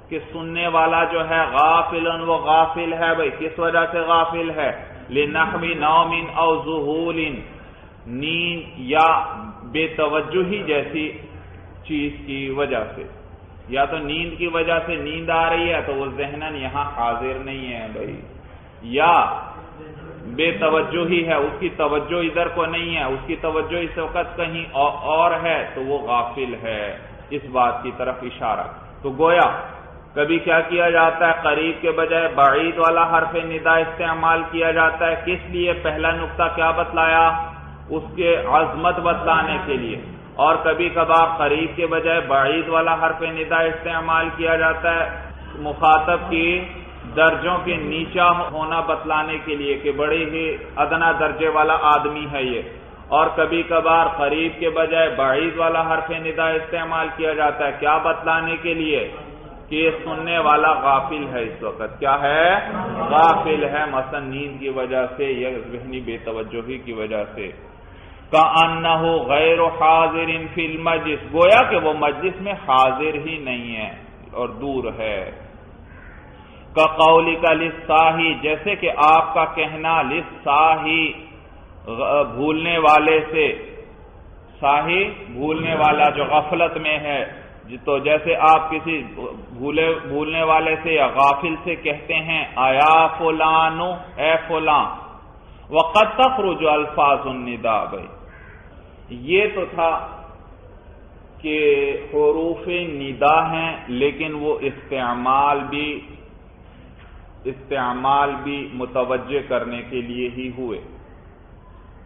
کہ سننے والا جو ہے غافل، وہ غافل ہے۔ بھائی کس وجہ سے غافل ہے؟ لنحو نوم او ذہول، نیند یا بے توجہی جیسی چیز کی وجہ سے، یا تو نیند کی وجہ سے نیند آ رہی ہے تو وہ ذہناً یہاں حاضر نہیں ہے بھائی، یا بے توجہی ہے، اس کی توجہ ادھر کو نہیں ہے، اس کی توجہ اس وقت کہیں اور ہے تو وہ غافل ہے۔ اس بات کی طرف اشارہ۔ تو گویا کبھی کیا کیا جاتا ہے؟ قریب کے بجائے بعید والا حرف ندا استعمال کیا جاتا ہے، کس لیے؟ پہلا نقطہ کیا بتلایا؟ اس کے عظمت بتلانے کے لیے۔ اور کبھی کبھار قریب کے بجائے بعید والا حرف ندا استعمال کیا جاتا ہے مخاطب کی درجوں کے نیچا ہونا بتلانے کے لیے کہ بڑے ہی ادنا درجے والا آدمی ہے یہ۔ اور کبھی کبھار قریب کے بجائے بعید والا حرف ندا استعمال کیا جاتا ہے، کیا بتلانے کے لیے؟ کہ یہ سننے والا غافل ہے، اس وقت کیا ہے؟ غافل ہے، مثلا نیند کی وجہ سے یا ذہنی بے توجہی کی وجہ سے۔ کأنہ غیر حاضر فی المجلس، گویا کہ وہ مجلس میں حاضر ہی نہیں ہے اور دور ہے۔ کقولک للساہی، جیسے کہ آپ کا کہنا للساہی، بھولنے والے سے، ساہی بھولنے والا جو غفلت میں ہے، تو جیسے آپ کسی بھولنے والے سے یا غافل سے کہتے ہیں آیا فلان، اے فلاں، وقد تخرج الفاظ النداء، بھائی یہ تو تھا کہ حروف ندا ہیں، لیکن وہ استعمال بھی متوجہ کرنے کے لیے ہی ہوئے،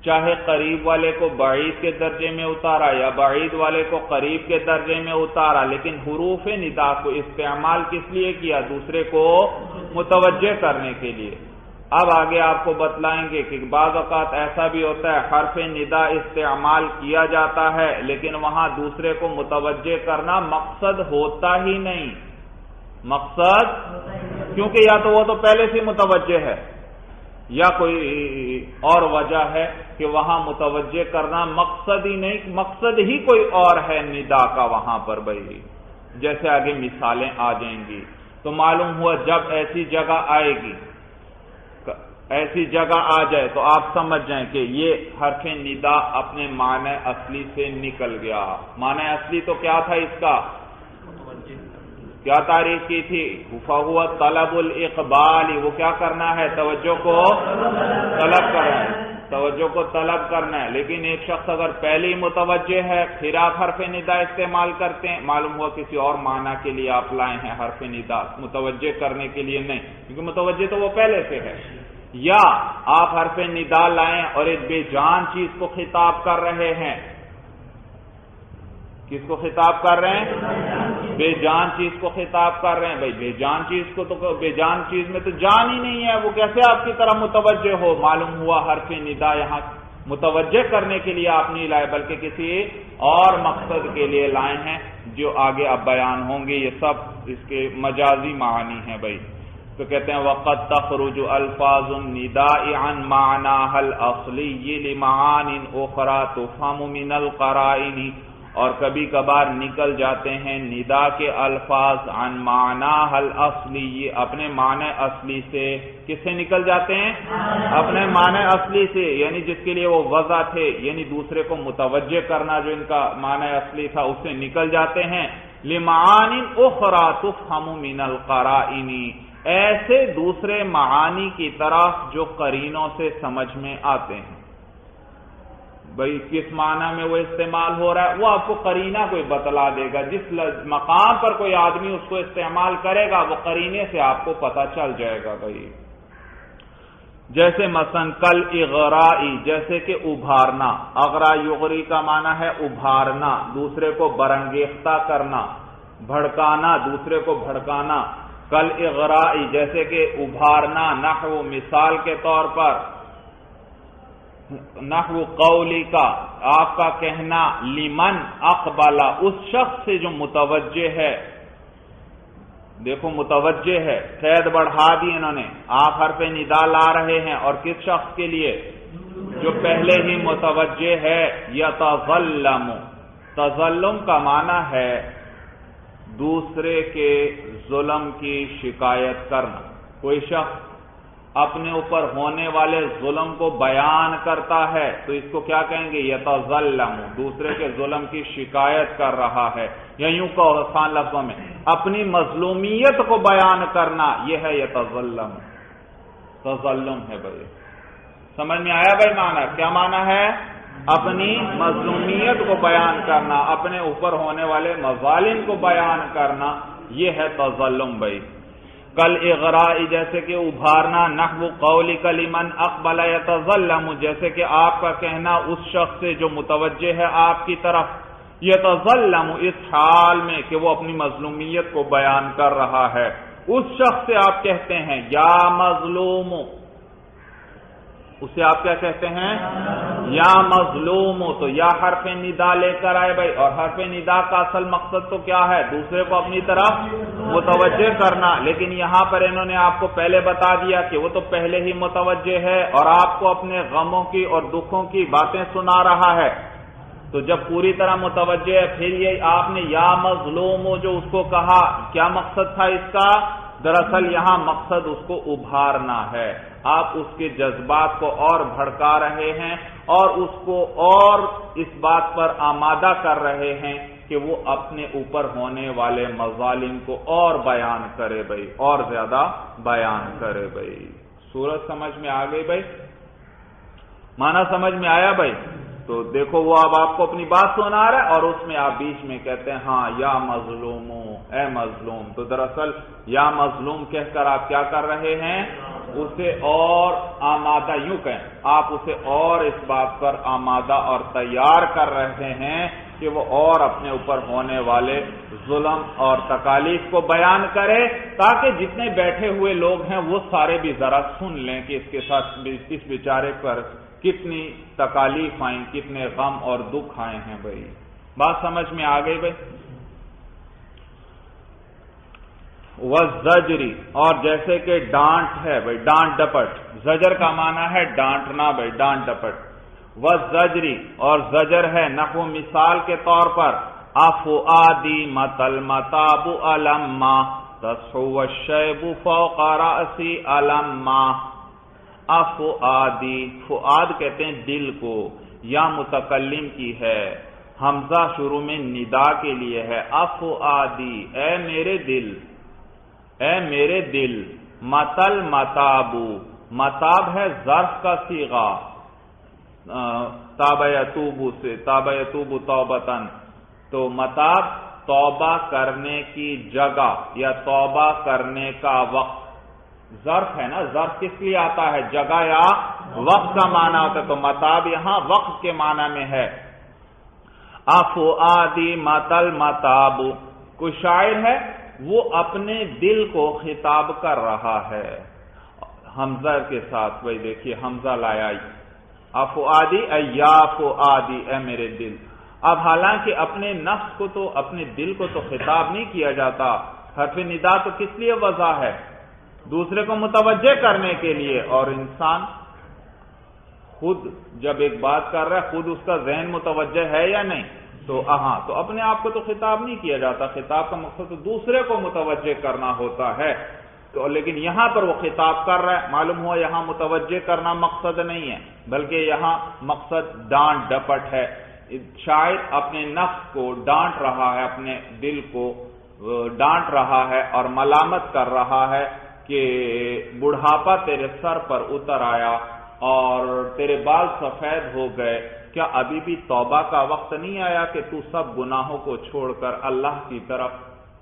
چاہے قریب والے کو بعید کے درجے میں اتارا یا بعید والے کو قریب کے درجے میں اتارا، لیکن حروف ندا کو استعمال کس لیے کیا؟ دوسرے کو متوجہ کرنے کے لیے۔ اب آگے آپ کو بتلائیں گے کہ بعض اوقات ایسا بھی ہوتا ہے حرف ندا استعمال کیا جاتا ہے لیکن وہاں دوسرے کو متوجہ کرنا مقصد ہوتا ہی نہیں، مقصد کیونکہ یا تو وہ تو پہلے سے متوجہ ہے یا کوئی اور وجہ ہے کہ وہاں متوجہ کرنا مقصد ہی نہیں، مقصد ہی کوئی اور ہے ندا کا وہاں پر بھائی، جیسے آگے مثالیں آ جائیں گی۔ تو معلوم ہوا جب ایسی جگہ آئے گی، ایسی جگہ آ جائے تو آپ سمجھ جائیں کہ یہ حرف ندا اپنے معنی اصلی سے نکل گیا۔ معنی اصلی تو کیا تھا اس کا؟ کیا تعریف کی تھی؟ فَهُوَ طَلَبُ الْإِقْبَالِ، وہ کیا کرنا ہے؟ توجہ کو طلب کرنا ہے، توجہ کو طلب کرنا ہے۔ لیکن ایک شخص اگر پہلی متوجہ ہے پھر آپ حرف ندا استعمال کرتے ہیں، معلوم ہوا کسی اور معنی کے لیے آپ لائے ہیں حرف ندا، متوجہ کرنے کے لیے نہیں، کیونکہ متوجہ تو وہ پہلے سے ہے۔ یا آپ حرف ندا لائیں اور ایک بے جان چیز کو خطاب کر رہے ہیں، کس کو خطاب کر رہے ہیں؟ بے جان چیز کو خطاب کر رہے ہیں۔ بھائی بے جان چیز کو تو، بے جان چیز میں تو جان ہی نہیں ہے، وہ کیسے آپ کی طرح متوجہ ہو؟ معلوم ہوا حرف ندا یہاں متوجہ کرنے کے لیے آپ نہیں لائے بلکہ کسی اور مقصد کے لیے لائے ہیں جو آگے اب بیان ہوں گے۔ یہ سب اس کے مجازی معانی ہیں بھائی۔ تو کہتے ہیں وَقَدْ تَخْرُجُ أَلْفَاظُ النِّدَاءِ عَنْ مَعْنَاهَا الْأَصْلِيِّ لِمَعَانٍ أُخْرَى تُفْهَمُ مِنَ الْقَرَائِنِ، اور کبھی کبھار نکل جاتے ہیں ندا کے الفاظ عن معناها الاصلی، اپنے معنی اصلی سے۔ کس سے نکل جاتے ہیں؟ اپنے معنی اصلی سے، یعنی جس کے لیے وہ وضع تھے، یعنی دوسرے کو متوجہ کرنا جو ان کا معنی اصلی تھا اس سے نکل جاتے ہیں۔ لمعان اخرى تفهم من القرائن، ایسے دوسرے معانی کی طرف جو قرینوں سے سمجھ میں آتے ہیں۔ بھئی کس معنی میں وہ استعمال ہو رہا ہے وہ آپ کو قرینہ کوئی بتلا دے گا، جس مقام پر کوئی آدمی اس کو استعمال کرے گا وہ قرینے سے آپ کو پتہ چل جائے گا بھئی۔ جیسے مثلا کل اغرائی، جیسے کہ ابھارنا، اغرا یغری کا معنی ہے ابھارنا، دوسرے کو برانگیختہ کرنا، بھڑکانا، دوسرے کو بھڑکانا۔ کل اغرائی جیسے کہ ابھارنا، نحو مثال کے طور پر نحو قولی کا، آپ کا کہنا لمن اقبل، اس شخص سے جو متوجہ ہے۔ دیکھو متوجہ ہے، قید بڑھا دی انہوں نے، آپ حرف ندا لا رہے ہیں اور کس شخص کے لیے؟ جو پہلے ہی متوجہ ہے۔ یتظلم، تظلم کا معنی ہے دوسرے کے ظلم کی شکایت کرنا۔ کوئی شخص اپنے اوپر ہونے والے ظلم کو بیان کرتا ہے تو اس کو کیا کہیں گے؟ یتظلم، دوسرے کے ظلم کی شکایت کر رہا ہے، یا یوں کہو آسان لفظوں میں اپنی مظلومیت کو بیان کرنا، یہ ہے یتظلم، تظلم ہے بھائی۔ سمجھ میں آیا بھائی معنی؟ کیا معنی ہے؟ اپنی مظلومیت کو بیان کرنا، اپنے اوپر ہونے والے مظالم کو بیان کرنا، یہ ہے تظلم بھائی۔ کل اغرائی جیسے کہ ابھارنا، نحو قولی لمن اقبل یتظلم جیسے کہ آپ کا کہنا اس شخص سے جو متوجہ ہے آپ کی طرف، یتظلم اس حال میں کہ وہ اپنی مظلومیت کو بیان کر رہا ہے۔ اس شخص سے آپ کہتے ہیں یا مظلوم، اسے آپ کیا کہتے ہیں؟ یا مظلوم۔ تو یا حرف ندا لے کر آئے بھائی، اور حرف ندا کا اصل مقصد تو کیا ہے؟ دوسرے کو اپنی طرف متوجہ کرنا، لیکن یہاں پر انہوں نے آپ کو پہلے بتا دیا کہ وہ تو پہلے ہی متوجہ ہے اور آپ کو اپنے غموں کی اور دکھوں کی باتیں سنا رہا ہے، تو جب پوری طرح متوجہ ہے پھر یہ آپ نے یا مظلوم جو اس کو کہا، کیا مقصد تھا اس کا؟ دراصل یہاں مقصد اس کو ابھارنا ہے، آپ اس کے جذبات کو اور بھڑکا رہے ہیں اور اس کو اور اس بات پر آمادہ کر رہے ہیں کہ وہ اپنے اوپر ہونے والے مظالم کو اور بیان کرے بھائی، اور زیادہ بیان کرے بھائی۔ صورت سمجھ میں آ گئی بھائی؟ معنی سمجھ میں آیا بھائی؟ تو دیکھو وہ اب آپ کو اپنی بات سنا رہا ہے اور اس میں آپ بیچ میں کہتے ہیں ہاں یا مظلوم، اے مظلوم، تو دراصل یا مظلوم کہہ کر آپ کیا کر رہے ہیں؟ اسے اور آمادہ، یوں کہیں آپ اسے اور اس بات پر آمادہ اور تیار کر رہے ہیں کہ وہ اور اپنے اوپر ہونے والے ظلم اور تکالیف کو بیان کرے، تاکہ جتنے بیٹھے ہوئے لوگ ہیں وہ سارے بھی ذرا سن لیں کہ اس کے ساتھ اس بیچارے پر کتنی تکالیف آئیں، کتنے غم اور دکھ آئے ہیں۔ بھائی بات سمجھ میں آ گئی بھائی؟ وَالزَّجْرِ، اور جیسے کہ ڈانٹ ہے بھائی، ڈانٹ ڈپٹ، زجر کا معنی ہے ڈانٹنا بھائی، ڈانٹ ڈپٹ۔ وَالزَّجْرِ، اور زجر ہے نحو مثال کے طور پر افؤادی متل متاب علما تصحو الشیب فوق رأسی علما۔ افؤادی، فؤاد کہتے ہیں دل کو، یا متکلم کی ہے، حمزہ شروع میں ندا کے لیے ہے، افؤادی اے میرے دل، اے میرے دل، متل متابو، متاب ہے ظرف کا صیغہ، تاب یتوبو سے، تاب یتوبو توبتن، تو متاب توبہ کرنے کی جگہ یا توبہ کرنے کا وقت، ظرف ہے نا، ظرف کس لیے آتا ہے؟ جگہ یا وقت کا معنی ہوتا ہے، تو متاب یہاں وقت کے معنی میں ہے۔ افؤادی متل متابو، کوئی شاعر ہے وہ اپنے دل کو خطاب کر رہا ہے حمزہ کے ساتھ، بھائی دیکھیے حمزہ لایا، افؤادی اے یا فؤادی اے میرے دل۔ اب حالانکہ اپنے نفس کو تو، اپنے دل کو تو خطاب نہیں کیا جاتا، حرف ندا تو کس لیے وضع ہے؟ دوسرے کو متوجہ کرنے کے لیے، اور انسان خود جب ایک بات کر رہا ہے خود اس کا ذہن متوجہ ہے یا نہیں؟ تو تو اپنے آپ کو تو خطاب نہیں کیا جاتا، خطاب کا مقصد تو دوسرے کو متوجہ کرنا ہوتا ہے، تو لیکن یہاں پر وہ خطاب کر رہا ہے، معلوم ہوا یہاں متوجہ کرنا مقصد نہیں ہے، بلکہ یہاں مقصد ڈانٹ ڈپٹ ہے۔ شاعر اپنے نفس کو ڈانٹ رہا ہے، اپنے دل کو ڈانٹ رہا ہے اور ملامت کر رہا ہے کہ بڑھاپا تیرے سر پر اتر آیا اور تیرے بال سفید ہو گئے، کیا ابھی بھی توبہ کا وقت نہیں آیا کہ تو سب گناہوں کو چھوڑ کر اللہ کی طرف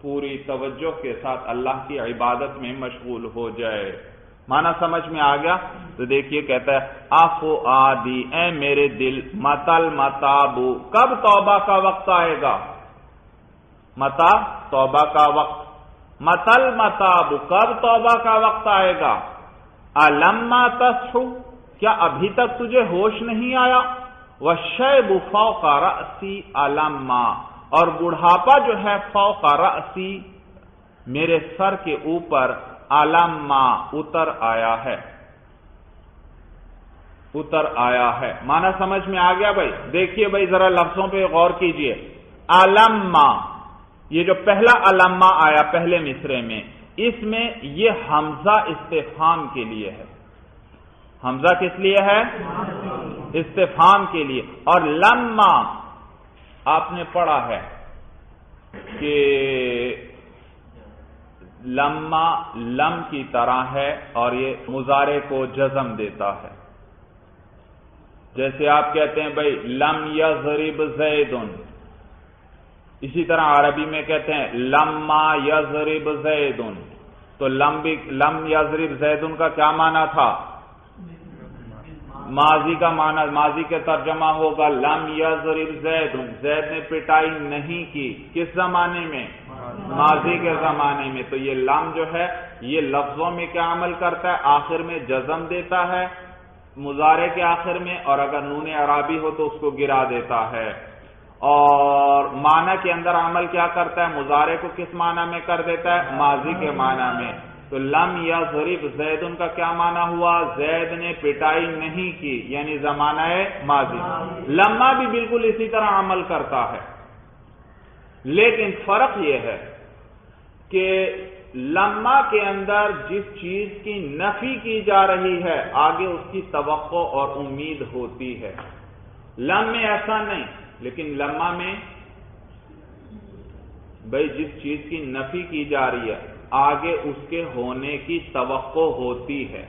پوری توجہ کے ساتھ اللہ کی عبادت میں مشغول ہو جائے؟ معنی سمجھ میں آ گیا؟ تو دیکھیے کہتا ہے افؤادی اے میرے دل، متل متابو، کب توبہ کا وقت آئے گا؟ متا توبہ کا وقت، متل متابو کب توبہ کا وقت آئے گا؟ علما تصحو، کیا ابھی تک تجھے ہوش نہیں آیا؟ والشیب فوق رأسی علما، اور بڑھاپا جو ہے فوق رأسی میرے سر کے اوپر، علما اتر آیا ہے، اتر آیا ہے۔ معنی سمجھ میں آ گیا بھائی؟ دیکھیے بھائی ذرا لفظوں پہ غور کیجئے، علما، یہ جو پہلا علما آیا پہلے مصرے میں، اس میں یہ حمزہ استفہام کے لیے ہے۔ حمزہ کس لیے ہے؟ استفہام کے لیے۔ اور لما آپ نے پڑھا ہے کہ لما لم کی طرح ہے اور یہ مضارع کو جزم دیتا ہے، جیسے آپ کہتے ہیں بھائی لم یضرب زید، اسی طرح عربی میں کہتے ہیں لما یضرب زید، تو لم یضرب زید کا کیا معنی تھا؟ ماضی کا معنی، ماضی کے ترجمہ ہوگا لم یضرب زید، زید نے پٹائی نہیں کی، کس زمانے میں؟ ماضی کے زمانے میں۔ تو یہ لم جو ہے یہ لفظوں میں کیا عمل کرتا ہے؟ آخر میں جزم دیتا ہے مضارع کے آخر میں، اور اگر نون اعرابی ہو تو اس کو گرا دیتا ہے، اور معنی کے اندر عمل کیا کرتا ہے؟ مضارع کو کس معنی میں کر دیتا ہے؟ ماضی کے معنی میں۔ تو لم یضرب زید کا کیا معنی ہوا؟ زید نے پٹائی نہیں کی، یعنی زمانہ ماضی۔ لما بھی بالکل اسی طرح عمل کرتا ہے، لیکن فرق یہ ہے کہ لما کے اندر جس چیز کی نفی کی جا رہی ہے آگے اس کی توقع اور امید ہوتی ہے، لم میں ایسا نہیں، لیکن لما میں بھئی جس چیز کی نفی کی جا رہی ہے آگے اس کے ہونے کی توقع ہوتی ہے۔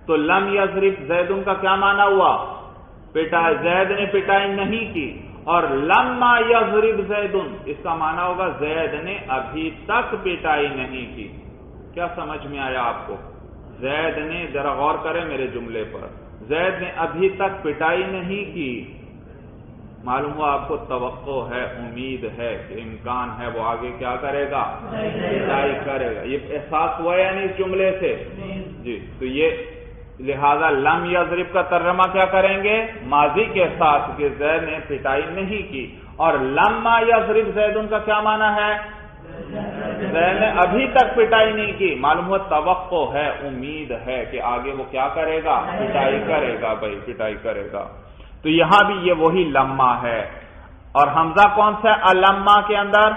تو لم یضرب زید کا کیا معنی ہوا؟ پٹائی، زید نے پٹائی نہیں کی، اور لما یضرب زید اس کا معنی ہوگا زید نے ابھی تک پٹائی نہیں کی۔ کیا سمجھ میں آیا آپ کو؟ زید نے، ذرا غور کریں میرے جملے پر، زید نے ابھی تک پٹائی نہیں کی، معلوم ہوا آپ کو توقع ہے، امید ہے کہ امکان ہے وہ آگے کیا کرے گا، پٹائی کرے گا. یہ احساس ہوا یا نہیں اس جملے سے؟ جی. تو یہ لہذا لم یضرب کا ترجمہ کیا کریں گے؟ ماضی کے ساتھ، کہ زید نے پٹائی نہیں کی. اور لما یضرب زید ان کا کیا معنی ہے؟ زید نے ابھی تک پٹائی نہیں کی، معلوم ہوا توقع ہے، امید ہے کہ آگے وہ کیا کرے گا، پٹائی کرے گا. بھائی پٹائی کرے گا. تو یہاں بھی یہ وہی لما ہے. اور حمزہ کون سا ہے الما کے اندر؟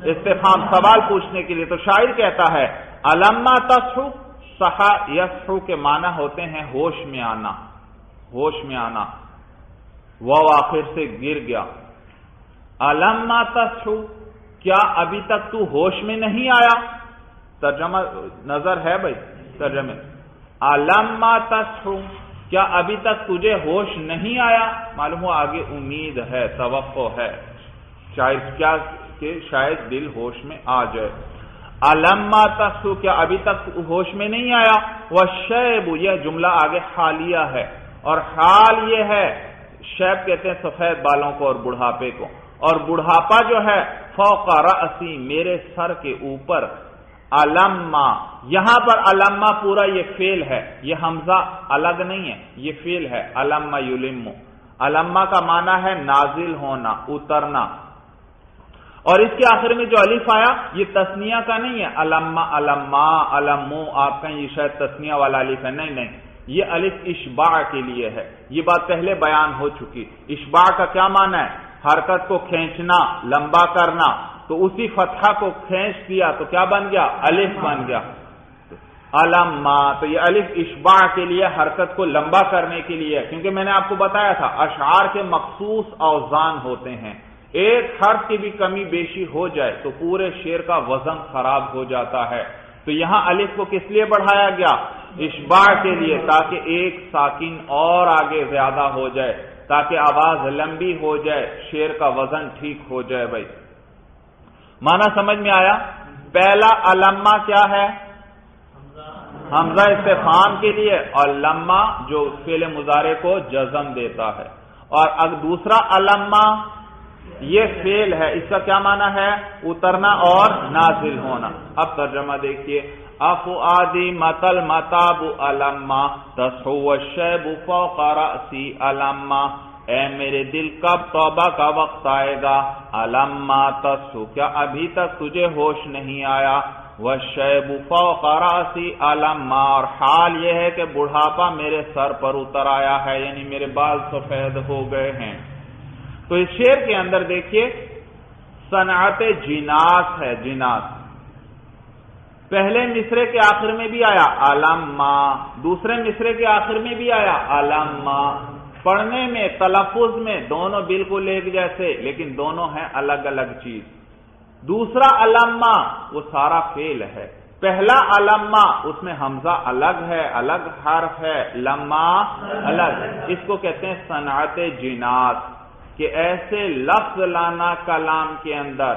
استفہام، سوال پوچھنے کے لیے. تو شاعر کہتا ہے الما تصحو، صحا یصحو کے معنی ہوتے ہیں ہوش میں آنا، ہوش میں آنا. وہ آخر سے گر گیا. الما تصحو، کیا ابھی تک تو ہوش میں نہیں آیا؟ ترجمہ نظر ہے بھائی ترجمے. الما تصحو، کیا ابھی تک تجھے ہوش نہیں آیا؟ معلوم ہو آگے امید ہے، توقع ہے، شاید کیا کہ شاید دل ہوش میں آ جائے. الما تصحو، کیا ابھی تک ہوش میں نہیں آیا؟ والشیب، یہ جملہ آگے حالیہ ہے، اور حال یہ ہے، شیب کہتے ہیں سفید بالوں کو اور بڑھاپے کو، اور بڑھاپا جو ہے فوق رأسی، میرے سر کے اوپر. الما، یہاں پر الما پورا یہ فعل ہے، یہ حمزہ الگ نہیں ہے، یہ فعل ہے. الما یلم، الما کا معنی ہے نازل ہونا، اترنا. اور اس کے آخر میں جو الف آیا یہ تسنیہ کا نہیں ہے. الما، الما، المو، آپ کہیں یہ شاید تسنیہ والا الف ہے، نہیں نہیں، یہ الف اشباع کے لیے ہے. یہ بات پہلے بیان ہو چکی. اشباع کا کیا معنی ہے؟ حرکت کو کھینچنا، لمبا کرنا. تو اسی فتحہ کو کھینچ دیا تو کیا بن گیا؟ الف بن گیا. الما، تو یہ الف اشباع کے لیے، حرکت کو لمبا کرنے کے لیے. کیونکہ میں نے آپ کو بتایا تھا اشعار کے مخصوص اوزان ہوتے ہیں، ایک حرف کی بھی کمی بیشی ہو جائے تو پورے شعر کا وزن خراب ہو جاتا ہے. تو یہاں الف کو کس لیے بڑھایا گیا؟ اشباع کے لیے، تاکہ ایک ساکن اور آگے زیادہ ہو جائے، تاکہ آواز لمبی ہو جائے، شعر کا وزن ٹھیک ہو جائے. بھائی معنی سمجھ میں آیا؟ پہلا الما کیا ہے؟ حمزہ استفہام کے لیے، اور لما جو فعل مضارع کو جزم دیتا ہے. اور دوسرا الما یہ فعل ہے، اس کا کیا معنی ہے؟ اترنا اور نازل ہونا. اب ترجمہ دیکھیے. افؤادی متل متاب الما تصحو والشیب فوق رأسی الما، اے میرے دل کب توبہ کا وقت آئے گا؟ الما تصحو، کیا ابھی تک تجھے ہوش نہیں آیا؟ والشیب فوق رأسی الما، اور حال یہ ہے کہ بڑھاپا میرے سر پر اتر آیا ہے، یعنی میرے بال سفید ہو گئے ہیں. تو اس شعر کے اندر دیکھیے صنعت جناس ہے، جناس. پہلے مصرے کے آخر میں بھی آیا الما، دوسرے مصرے کے آخر میں بھی آیا الما. پڑھنے میں، تلفظ میں دونوں بالکل ایک جیسے، لیکن دونوں ہیں الگ الگ چیز. دوسرا الما وہ سارا فعل ہے. پہلا الما اس میں حمزہ الگ ہے، الگ حرف ہے، لما الگ. اس کو کہتے ہیں صنعت جناس، کہ ایسے لفظ لانا کلام کے اندر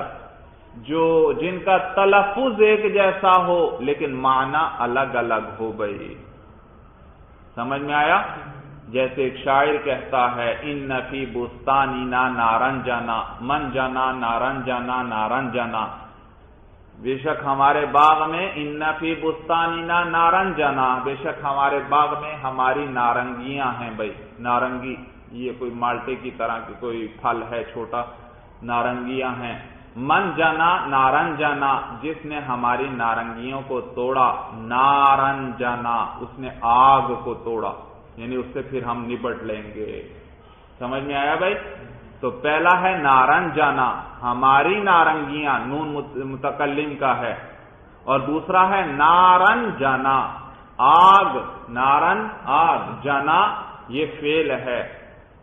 جن کا تلفظ ایک جیسا ہو لیکن معنی الگ الگ ہو. بھائی سمجھ میں آیا؟ جیسے ایک شاعر کہتا ہے ان فی بستانینا نارن جانا من جانا نارن جانا نارن جانا، بے شک ہمارے باغ میں، ان فی بستانینا نارن جانا، بے شک ہمارے باغ میں ہماری نارنگیاں ہیں. بھائی نارنگی یہ کوئی مالٹے کی طرح کی کوئی پھل ہے چھوٹا، نارنگیاں ہیں. من جانا نارن جانا، جس نے ہماری نارنگیوں کو توڑا. نارن جانا، اس نے آگ کو توڑا، یعنی اس سے پھر ہم نپٹ لیں گے. سمجھ میں آیا بھائی؟ تو پہلا ہے نارن جانا، ہماری نارنگیاں، نون متکلم کا ہے. اور دوسرا ہے نارن جانا، آگ. نارن آگ، جانا یہ فعل ہے.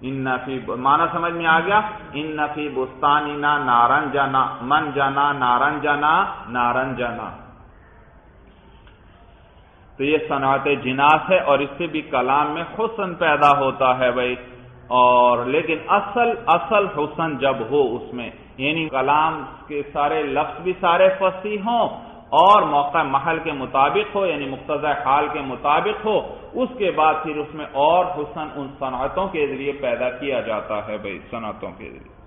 ان فی، معنی سمجھ میں آ گیا؟ ان فی بستانینا نارن جانا، من جانا نارن جانا نارن جانا. تو یہ صنعت جناس ہے، اور اس سے بھی کلام میں حسن پیدا ہوتا ہے. بھائی اور لیکن اصل حسن جب ہو اس میں، یعنی کلام کے سارے لفظ بھی سارے فصیح ہوں، اور موقع محل کے مطابق ہو، یعنی مقتضی حال کے مطابق ہو، اس کے بعد پھر اس میں اور حسن ان صنعتوں کے ذریعے پیدا کیا جاتا ہے بھائی، صنعتوں کے ذریعے۔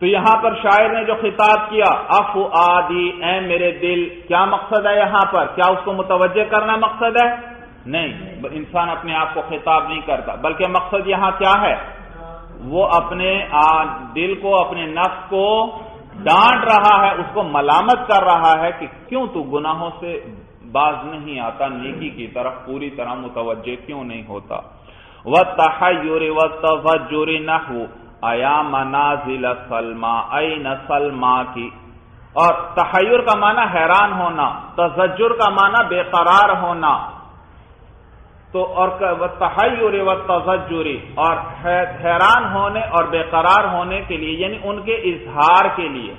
تو یہاں پر شاعر نے جو خطاب کیا افؤادی، اے میرے دل، کیا مقصد ہے یہاں پر؟ کیا اس کو متوجہ کرنا مقصد ہے؟ نہیں، انسان اپنے آپ کو خطاب نہیں کرتا، بلکہ مقصد یہاں کیا ہے؟ وہ اپنے دل کو، اپنے نفس کو ڈانٹ رہا ہے، اس کو ملامت کر رہا ہے کہ کیوں تو گناہوں سے باز نہیں آتا، نیکی کی طرف پوری طرح متوجہ کیوں نہیں ہوتا۔ وَالتَّحَيُّرِ وَالتَّفَجُّرِ نَحْوُ اَيَا مَنَازِلَ سَلْمَا، اَيْنَ سَلْمَا کی، اور تحیر کا معنی حیران ہونا، تزجر کا معنی بے قرار ہونا، تو اور تحیر و تزجری، اور حیران ہونے اور بے قرار ہونے کے لیے، یعنی ان کے اظہار کے لیے،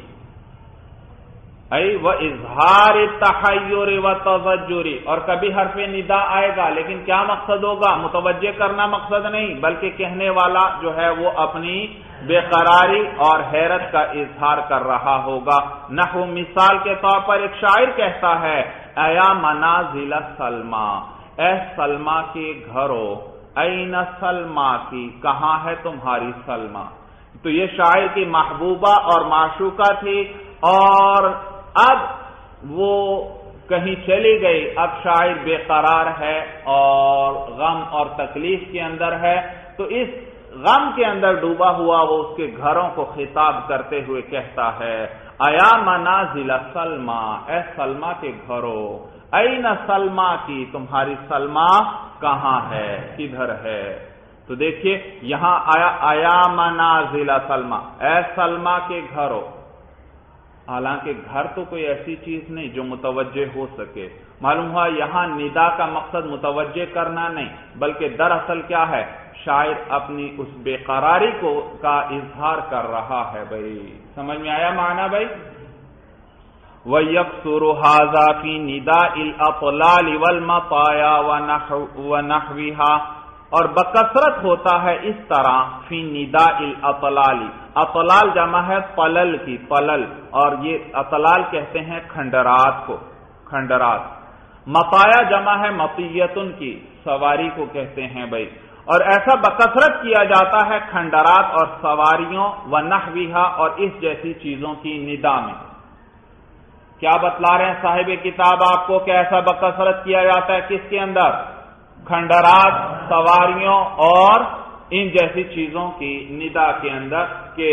و اظہار تحیر و تزجری، اور کبھی حرف ندا آئے گا لیکن کیا مقصد ہوگا؟ متوجہ کرنا مقصد نہیں، بلکہ کہنے والا جو ہے وہ اپنی بے قراری اور حیرت کا اظہار کر رہا ہوگا۔ نحو، مثال کے طور پر ایک شاعر کہتا ہے ایا منازل سلما، اے سلما کے گھروں، این سلما کی، کہاں ہے تمہاری سلما؟ تو یہ شاعر کی محبوبہ اور معشوقہ تھی، اور اب وہ کہیں چلی گئی، اب شاعر بے قرار ہے اور غم اور تکلیف کے اندر ہے، تو اس غم کے اندر ڈوبا ہوا وہ اس کے گھروں کو خطاب کرتے ہوئے کہتا ہے ایا منازل سلما، اے سلما کے گھروں، این سلما کی، تمہاری سلما کہاں ہے، کدھر ہے؟ تو دیکھیے یہاں آیا ایا منازل سلما، اے سلما کے گھروں، حالانکہ گھر تو کوئی ایسی چیز نہیں جو متوجہ ہو سکے، معلوم ہوا یہاں ندا کا مقصد متوجہ کرنا نہیں، بلکہ دراصل کیا ہے؟ شاعر اپنی اس بے قراری کا اظہار کر رہا ہے بھائی، سمجھ میں آیا معنی بھائی؟ وَيَكْثُرُ هَذَا فِي نِدَاءِ الْأَطْلَالِ وَالْمَطَايَا وَنَحْوِهَا، اور بکثرت ہوتا ہے اس طرح فی نداء الاطلال، اطلال جمع ہے طلل کی، طلل، اور یہ اطلال کہتے ہیں کھنڈرات کو، کھنڈرات۔ مطایا جمع ہے مطیتن کی، سواری کو کہتے ہیں بھائی، اور ایسا بکثرت کیا جاتا ہے کھنڈرات اور سواریوں ونحوها اور اس جیسی چیزوں کی ندا میں۔ کیا بتلا رہے ہیں صاحب کتاب آپ کو کہ ایسا بکثرت کیا جاتا ہے کس کے اندر؟ کھنڈرات، سواریوں اور ان جیسی چیزوں کی ندا کے اندر، کہ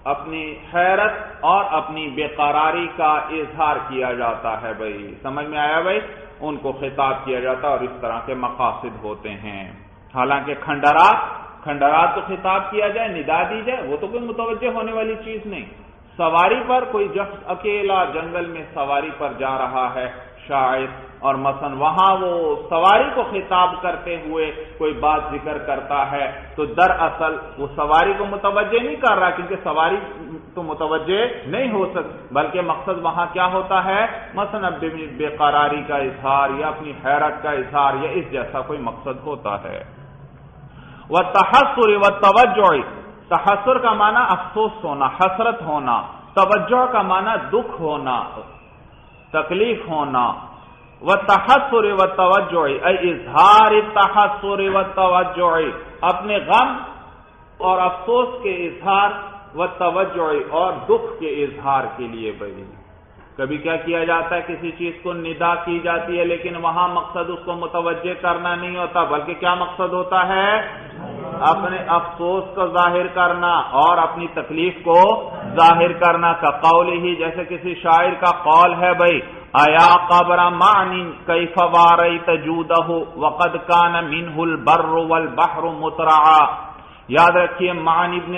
اپنی حیرت اور اپنی بے قراری کا اظہار کیا جاتا ہے بھائی، سمجھ میں آیا بھائی؟ ان کو خطاب کیا جاتا ہے اور اس طرح کے مقاصد ہوتے ہیں۔ حالانکہ کھنڈرات تو خطاب کیا جائے، ندا دی جائے، وہ تو کوئی متوجہ ہونے والی چیز نہیں۔ سواری پر کوئی شخص اکیلا جنگل میں سواری پر جا رہا ہے شاعر، اور مثلا وہاں وہ سواری کو خطاب کرتے ہوئے کوئی بات ذکر کرتا ہے، تو دراصل وہ سواری کو متوجہ نہیں کر رہا، کیونکہ سواری تو متوجہ نہیں ہو سکتی، بلکہ مقصد وہاں کیا ہوتا ہے؟ مثلا بے قراری کا اظہار یا اپنی حیرت کا اظہار یا اس جیسا کوئی مقصد ہوتا ہے۔ وَالتَّحَسُّرِ وَالتَّوَجُّعِ، تحسر کا معنی افسوس ہونا، حسرت ہونا، توجہ کا معنی دکھ ہونا، تکلیف ہونا۔ وَالتَّحَسُّرِ وَالتَّوَجُّعِ اے اظہار التحسر والتوجع، اپنے غم اور افسوس کے اظہار، والتوجع اور دکھ کے اظہار کے لیے بھائی۔ کبھی کیا کیا جاتا ہے؟ کسی چیز کو ندا کی جاتی ہے لیکن وہاں مقصد اس کو متوجہ کرنا نہیں ہوتا، بلکہ کیا مقصد ہوتا ہے؟ اپنے افسوس کو ظاہر کرنا اور اپنی تکلیف کو ظاہر کرنا، کا قول ہی، جیسے کسی شاعر کا قول ہے بھائی ایا قبر معن کیف واریت جودہ وقد کان منہ البر والبحر مترعا۔ یاد رکھیے معن ابن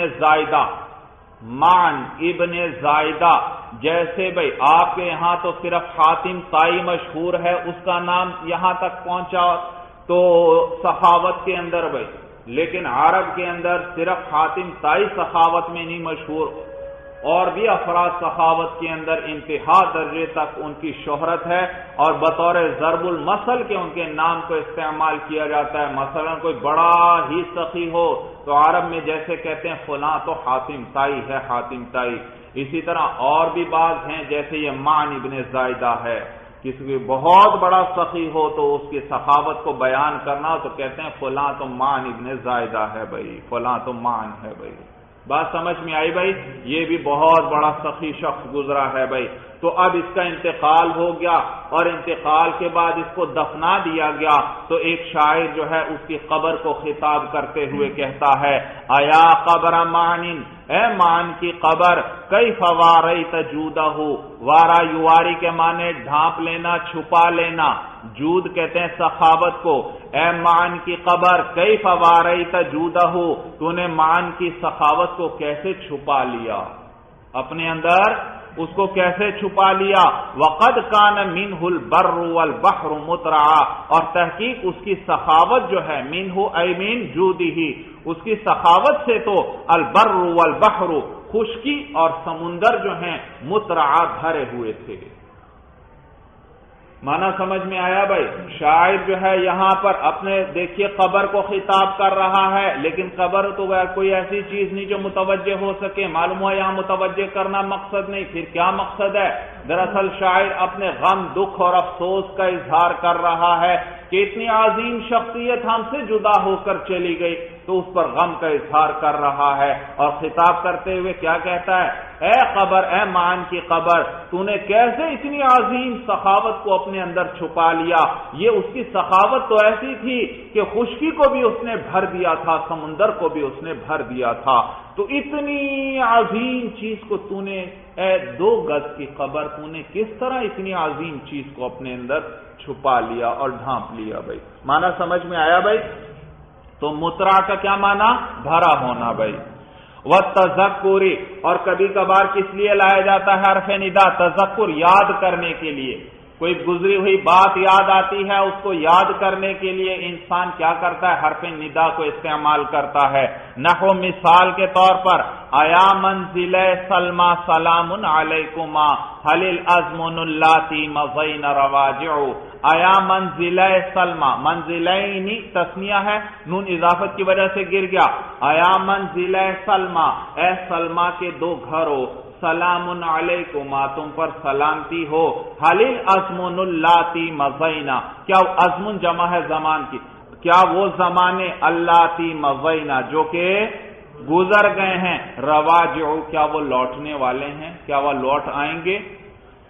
زائدہ، جیسے بھائی آپ کے یہاں تو صرف حاتم طائی مشہور ہے، اس کا نام یہاں تک پہنچا تو سخاوت کے اندر بھائی، لیکن عرب کے اندر صرف حاتم طائی سخاوت میں نہیں مشہور، اور بھی افراد سخاوت کے اندر انتہا درجے تک ان کی شہرت ہے، اور بطور ضرب المثل کے ان کے نام کو استعمال کیا جاتا ہے۔ مثلا کوئی بڑا ہی سخی ہو تو عرب میں جیسے کہتے ہیں فلاں تو حاتم طائی ہے، حاتم طائی، اسی طرح اور بھی بعض ہیں، جیسے یہ معن ابن زائدہ ہے، کسی بھی بہت بڑا سخی ہو تو اس کی سخاوت کو بیان کرنا تو کہتے ہیں فلاں تو معن ابن زائدہ ہے بھائی، فلاں تو معن ہے بھائی. بات سمجھ میں آئی بھائی؟ یہ بھی بہت بڑا سخی شخص گزرا ہے بھائی. تو اب اس کا انتقال ہو گیا، اور انتقال کے بعد اس کو دفنا دیا گیا، تو ایک شاعر جو ہے اس کی قبر کو خطاب کرتے ہوئے کہتا ہے ایا قبر معن، اے معن کی قبر، کیف واریت جودہ، وارا یواری کے معنی ڈھانپ لینا، چھپا لینا، جود کہتے ہیں سخاوت کو. اے معن کی قبر، کیف واریت جودہ، تو نے معن کی سخاوت کو کیسے چھپا لیا، اپنے اندر اس کو کیسے چھپا لیا. وقد کان منہ البر والبحر مترعا، اور تحقیق اس کی سخاوت جو ہے، منہ ای من جودہ، اس کی سخاوت سے تو البر والبحر، خشکی اور سمندر جو ہیں مترعا بھرے ہوئے تھے. معنی سمجھ میں آیا بھائی؟ شاعر جو ہے یہاں پر اپنے دیکھیے قبر کو خطاب کر رہا ہے، لیکن قبر تو کوئی ایسی چیز نہیں جو متوجہ ہو سکے. معلوم ہوا یہاں متوجہ کرنا مقصد نہیں، پھر کیا مقصد ہے؟ دراصل شاعر اپنے غم، دکھ اور افسوس کا اظہار کر رہا ہے کہ اتنی عظیم شخصیت ہم سے جدا ہو کر چلی گئی، تو اس پر غم کا اظہار کر رہا ہے. اور خطاب کرتے ہوئے کیا کہتا ہے؟ اے قبر، اے معن کی قبر، تو نے کیسے اتنی عظیم سخاوت کو اپنے اندر چھپا لیا. یہ اس کی سخاوت تو ایسی تھی کہ خشکی کو بھی اس نے بھر دیا تھا، سمندر کو بھی اس نے بھر دیا تھا. تو اتنی عظیم چیز کو تو نے، اے 2 گز کی قبر، تو نے کس طرح اتنی عظیم چیز کو اپنے اندر چھپا لیا اور ڈھانپ لیا بھائی. معنی سمجھ میں آیا بھائی؟ تو مترا کا کیا معنی؟ بھرا ہونا بھائی. وَالتَّذَكُّرِ، اور کبھی کبھار کس لیے لایا جاتا ہے حرف ندا؟ تذکر، یاد کرنے کے لیے. کوئی گزری ہوئی بات یاد آتی ہے، اس کو یاد کرنے کے لیے انسان کیا کرتا ہے؟ حرف ندا کو استعمال کرتا ہے. نحو مثال کے طور پر ایا منزل سلمى سلام علیکما هل الازمن اللاتی مضین رواجع. ایا منزل سلمى، منزلین تسنیہ ہے، نون اضافت کی وجہ سے گر گیا. ایا منزل سلمى، اے سلمى کے 2 گھروں، سلام علیکما، تم پر سلامتی ہو. حل الازمن اللاتی مضینا، کیا ازمن جمع ہے زمان کی، کیا وہ زمانے اللاتی مضینا جو کہ گزر گئے ہیں، رواجع، کیا وہ لوٹنے والے ہیں، کیا وہ لوٹ آئیں گے.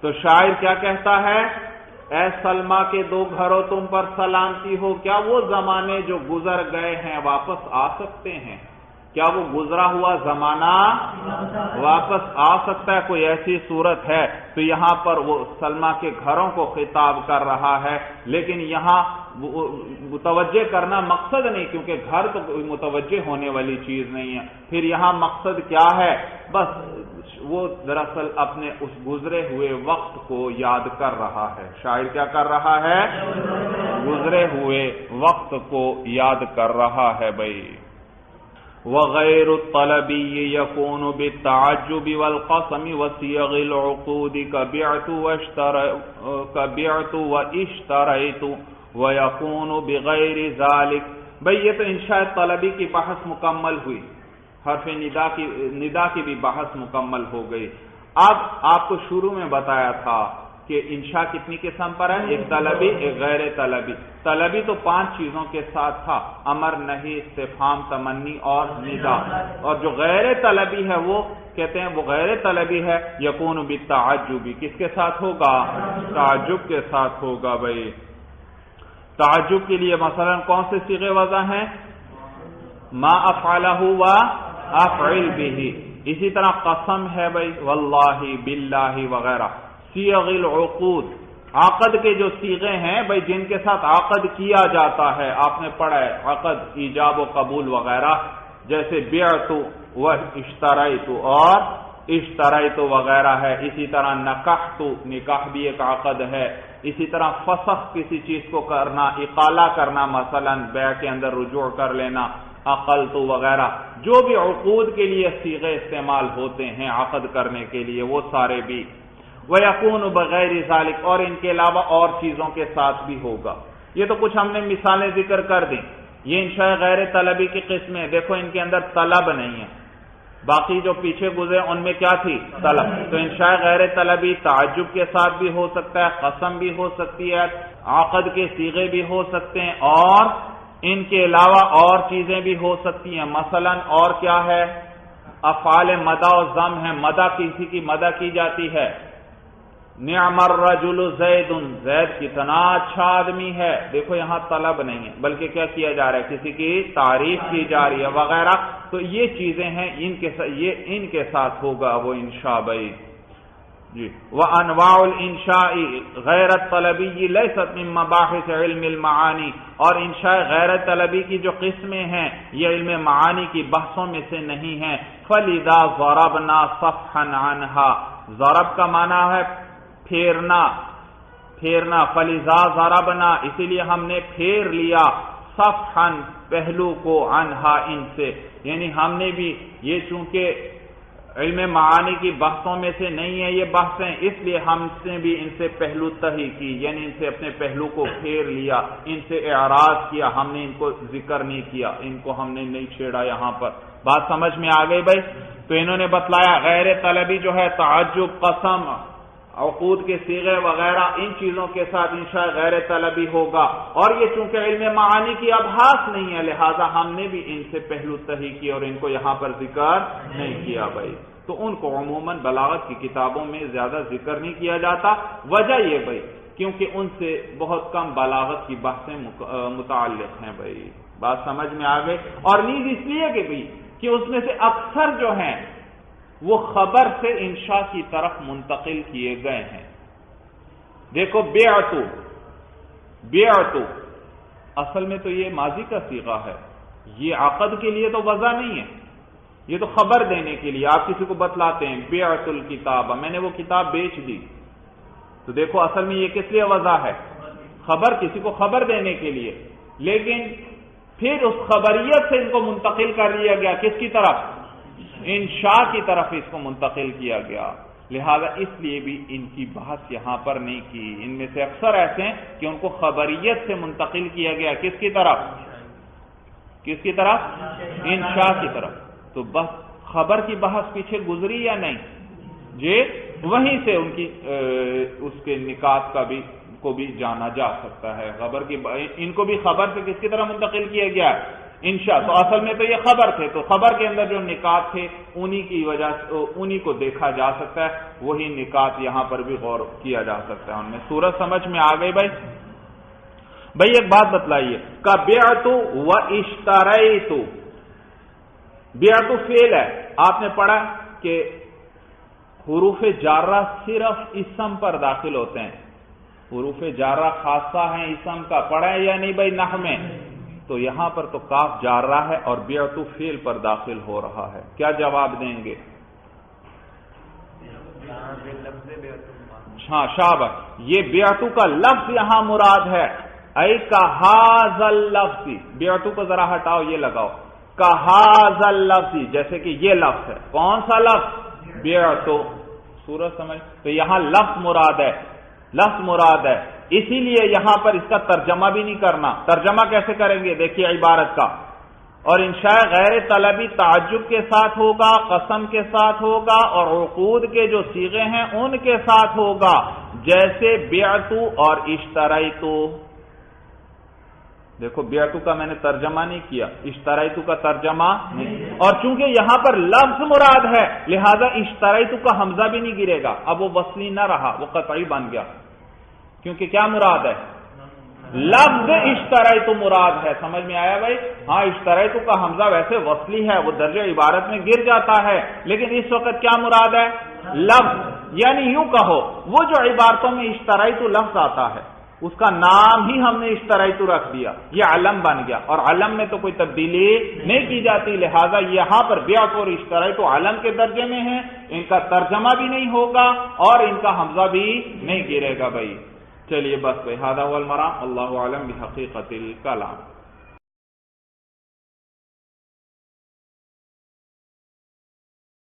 تو شاعر کیا کہتا ہے؟ اے سلمہ کے 2 گھروں، تم پر سلامتی ہو، کیا وہ زمانے جو گزر گئے ہیں واپس آ سکتے ہیں؟ کیا وہ گزرا ہوا زمانہ واپس آ سکتا ہے؟ کوئی ایسی صورت ہے؟ تو یہاں پر وہ سلمہ کے گھروں کو خطاب کر رہا ہے، لیکن یہاں متوجہ کرنا مقصد نہیں، کیونکہ گھر تو کوئی متوجہ ہونے والی چیز نہیں ہے. پھر یہاں مقصد کیا ہے؟ بس وہ دراصل اپنے اس گزرے ہوئے وقت کو یاد کر رہا ہے. شاعر کیا کر رہا ہے؟ گزرے ہوئے وقت کو یاد کر رہا ہے بھائی. وغیر الطلبی یکون بالتعجب والقسم وصیغ العقود کبعت واشتریت ویکون بغیر ذالک. بھئی یہ تو انشاء طلبی کی بحث مکمل ہوئی، حرف ندا کی بھی بحث مکمل ہو گئی. اب آپ کو شروع میں بتایا تھا کہ انشاء کتنی قسم پر ہے؟ ایک طلبی، ایک غیر طلبی. طلبی تو 5 چیزوں کے ساتھ تھا، امر، نہی، استفہام، تمنی اور ندا. اور جو غیر طلبی ہے وہ کہتے ہیں وہ غیر طلبی ہے یکون بالتعجب، کس کے ساتھ ہوگا؟ تعجب کے ساتھ ہوگا بھائی. تعجب کے لیے مثلا کون سے صیغے وضع ہیں؟ ما افعلہ و افعل بہ. اسی طرح قسم ہے بھائی، واللہ، باللہ وغیرہ. صیغ العقود، عقد کے جو صیغے ہیں بھائی جن کے ساتھ عقد کیا جاتا ہے، آپ نے پڑھا ہے عقد ایجاب و قبول وغیرہ، جیسے بیعت و اشتریت اور اشتریت وغیرہ ہے. اسی طرح نکحت، نکاح بھی ایک عقد ہے. اسی طرح فسخ، کسی چیز کو کرنا، اقالہ کرنا، مثلا بیع کے اندر رجوع کر لینا، عقلت وغیرہ. جو بھی عقود کے لیے صیغے استعمال ہوتے ہیں عقد کرنے کے لیے، وہ سارے بھی. وَيَكُونُ بغیر ذالک، اور ان کے علاوہ اور چیزوں کے ساتھ بھی ہوگا. یہ تو کچھ ہم نے مثالیں ذکر کر دیں. یہ انشاء غیر طلبی کی قسمیں، دیکھو ان کے اندر طلب نہیں ہے، باقی جو پیچھے گزرے ان میں کیا تھی؟ طلب. تو انشاء غیر طلبی تعجب کے ساتھ بھی ہو سکتا ہے، قسم بھی ہو سکتی ہے، عقد کے صیغے بھی ہو سکتے ہیں، اور ان کے علاوہ اور چیزیں بھی ہو سکتی ہیں. مثلا اور کیا ہے؟ افعال مدح و ذم ہے. مدح کسی کی مدح کی جاتی ہے، نعم الرجل زید، زید کتنا اچھا آدمی ہے. دیکھو یہاں طلب نہیں ہے بلکہ کیا کیا جا رہا ہے؟ کسی کی تعریف کی جا رہی ہے وغیرہ. تو یہ چیزیں ہیں، ان کے ساتھ ہوگا وہ انشاء بھائی. جی. وانواع الانشاء غیر الطلبی لیست من مباحث علم المعانی، اور انشاء غیر طلبی کی جو قسمیں ہیں یہ علم معانی کی بحثوں میں سے نہیں ہیں. فلذا ضربنا صفحا عنها، ضرب کا معنی ہے پھیرنا، فلذا ضربنا، اسی لیے ہم نے پھیر لیا، صفحا پہلو کو، عنہا ان سے، یعنی ہم نے بھی یہ چونکہ علم معانی کی بحثوں میں سے نہیں ہے یہ بحثیں، اس لیے ہم نے بھی ان سے پہلو تہی کی، یعنی ان سے اپنے پہلو کو پھیر لیا، ان سے اعراض کیا، ہم نے ان کو ذکر نہیں کیا، ان کو ہم نے نہیں چھیڑا. یہاں پر بات سمجھ میں آ گئی بھائی؟ تو انہوں نے بتلایا غیر طلبی جو ہے تعجب، قسم، عقود کے صیغے وغیرہ ان چیزوں کے ساتھ انشاء غیر طلبی ہوگا. اور یہ چونکہ علم معانی کی ابحاث نہیں ہے لہذا ہم نے بھی ان سے پہلو تہی کی اور ان کو یہاں پر ذکر نہیں کیا بھائی. تو ان کو عموماً بلاغت کی کتابوں میں زیادہ ذکر نہیں کیا جاتا. وجہ یہ بھائی کیونکہ ان سے بہت کم بلاغت کی بحثیں متعلق ہیں بھائی. بات سمجھ میں آ گئی؟ اور نیز اس لیے کہ بھائی کہ اس میں سے اکثر جو ہیں وہ خبر سے انشاء کی طرف منتقل کیے گئے ہیں. دیکھو بیعتو اصل میں تو یہ ماضی کا صیغہ ہے، یہ عقد کے لیے تو وضع نہیں ہے، یہ تو خبر دینے کے لیے. آپ کسی کو بتلاتے ہیں بیعت الکتاب، میں نے وہ کتاب بیچ دی، تو دیکھو اصل میں یہ کس لیے وضع ہے؟ خبر، کسی کو خبر دینے کے لیے. لیکن پھر اس خبریت سے ان کو منتقل کر لیا گیا، کس کی طرف؟ انشاء کی طرف اس کو منتقل کیا گیا. لہذا اس لیے بھی ان کی بحث یہاں پر نہیں کی. ان میں سے اکثر ایسے ہیں کہ ان کو خبریت سے منتقل کیا گیا، کس کی طرف؟ انشاء کی طرف. تو بس خبر کی بحث پیچھے گزری یا نہیں جی؟ وہیں سے ان کی اس کے نکات کو بھی جانا جا سکتا ہے. خبر کی ان کو بھی خبر سے کس کی طرح منتقل کیا گیا؟ انشاء. تو اصل میں تو یہ خبر تھے، تو خبر کے اندر جو نکات تھے انہی کی وجہ سے انہی کو دیکھا جا سکتا ہے. وہی نکات یہاں پر بھی غور کیا جا سکتا ہے ان میں. صورت سمجھ میں آ گئی بھائی؟ ایک بات بتلائیے، کا بیعتو و اشتریتو. بیعتو فعل ہے، آپ نے پڑھا کہ حروف جارہ صرف اسم پر داخل ہوتے ہیں. حروف جارہ خاصہ ہیں اسم کا، پڑھا ہے یا نہیں بھائی نحو میں؟ تو یہاں پر تو کاف جارہ ہے اور بیعتو فعل پر داخل ہو رہا ہے. کیا جواب دیں گے؟ ہاں شاباش، یہ بیعتو کا لفظ یہاں مراد ہے. اے کا ہاذا اللفظ، بیعتو کو ذرا ہٹاؤ، یہ لگاؤ، کا ہاذا اللفظ، جیسے کہ یہ لفظ ہے. کون سا لفظ؟ بیعتو. سورج سمجھ؟ تو یہاں لفظ مراد ہے، لفظ مراد ہے. اسی لیے یہاں پر اس کا ترجمہ بھی نہیں کرنا. ترجمہ کیسے کریں گے؟ دیکھیے عبارت کا. اور انشاء غیر طلبی تعجب کے ساتھ ہوگا، قسم کے ساتھ ہوگا، اور عقود کے جو صیغے ہیں ان کے ساتھ ہوگا، جیسے بیعتو اور اشتریتو. دیکھو بیعتو کا میں نے ترجمہ نہیں کیا، اشتریتو کا ترجمہ نہیں. اور چونکہ یہاں پر لفظ مراد ہے لہذا اشتریتو کا حمزہ بھی نہیں گرے گا. اب وہ وصلی نہ رہا، وہ قطعی بن گیا، کیونکہ کیا مراد ہے؟ لفظ اشتریتو مراد ہے. سمجھ میں آیا بھائی؟ ہاں اشتریتو کا حمزہ ویسے وصلی ہے، وہ درجہ عبارت میں گر جاتا ہے، لیکن اس وقت کیا مراد ہے؟ لفظ. یعنی یوں کہو وہ جو عبارتوں میں اشتریتو لفظ آتا ہے اس کا نام ہی ہم نے اشتریتو رکھ دیا، یہ علم بن گیا. اور علم میں تو کوئی تبدیلی نہیں کی جاتی، لہذا یہاں پر بیعت اور اشتریتو علم کے درجے میں ہیں، ان کا ترجمہ بھی نہیں ہوگا اور ان کا حمزہ بھی نہیں گرے گا بھائی. چلیے بس بھائی، ھذا ھو المرام، اللہ اعلم بحقیقت الکلام.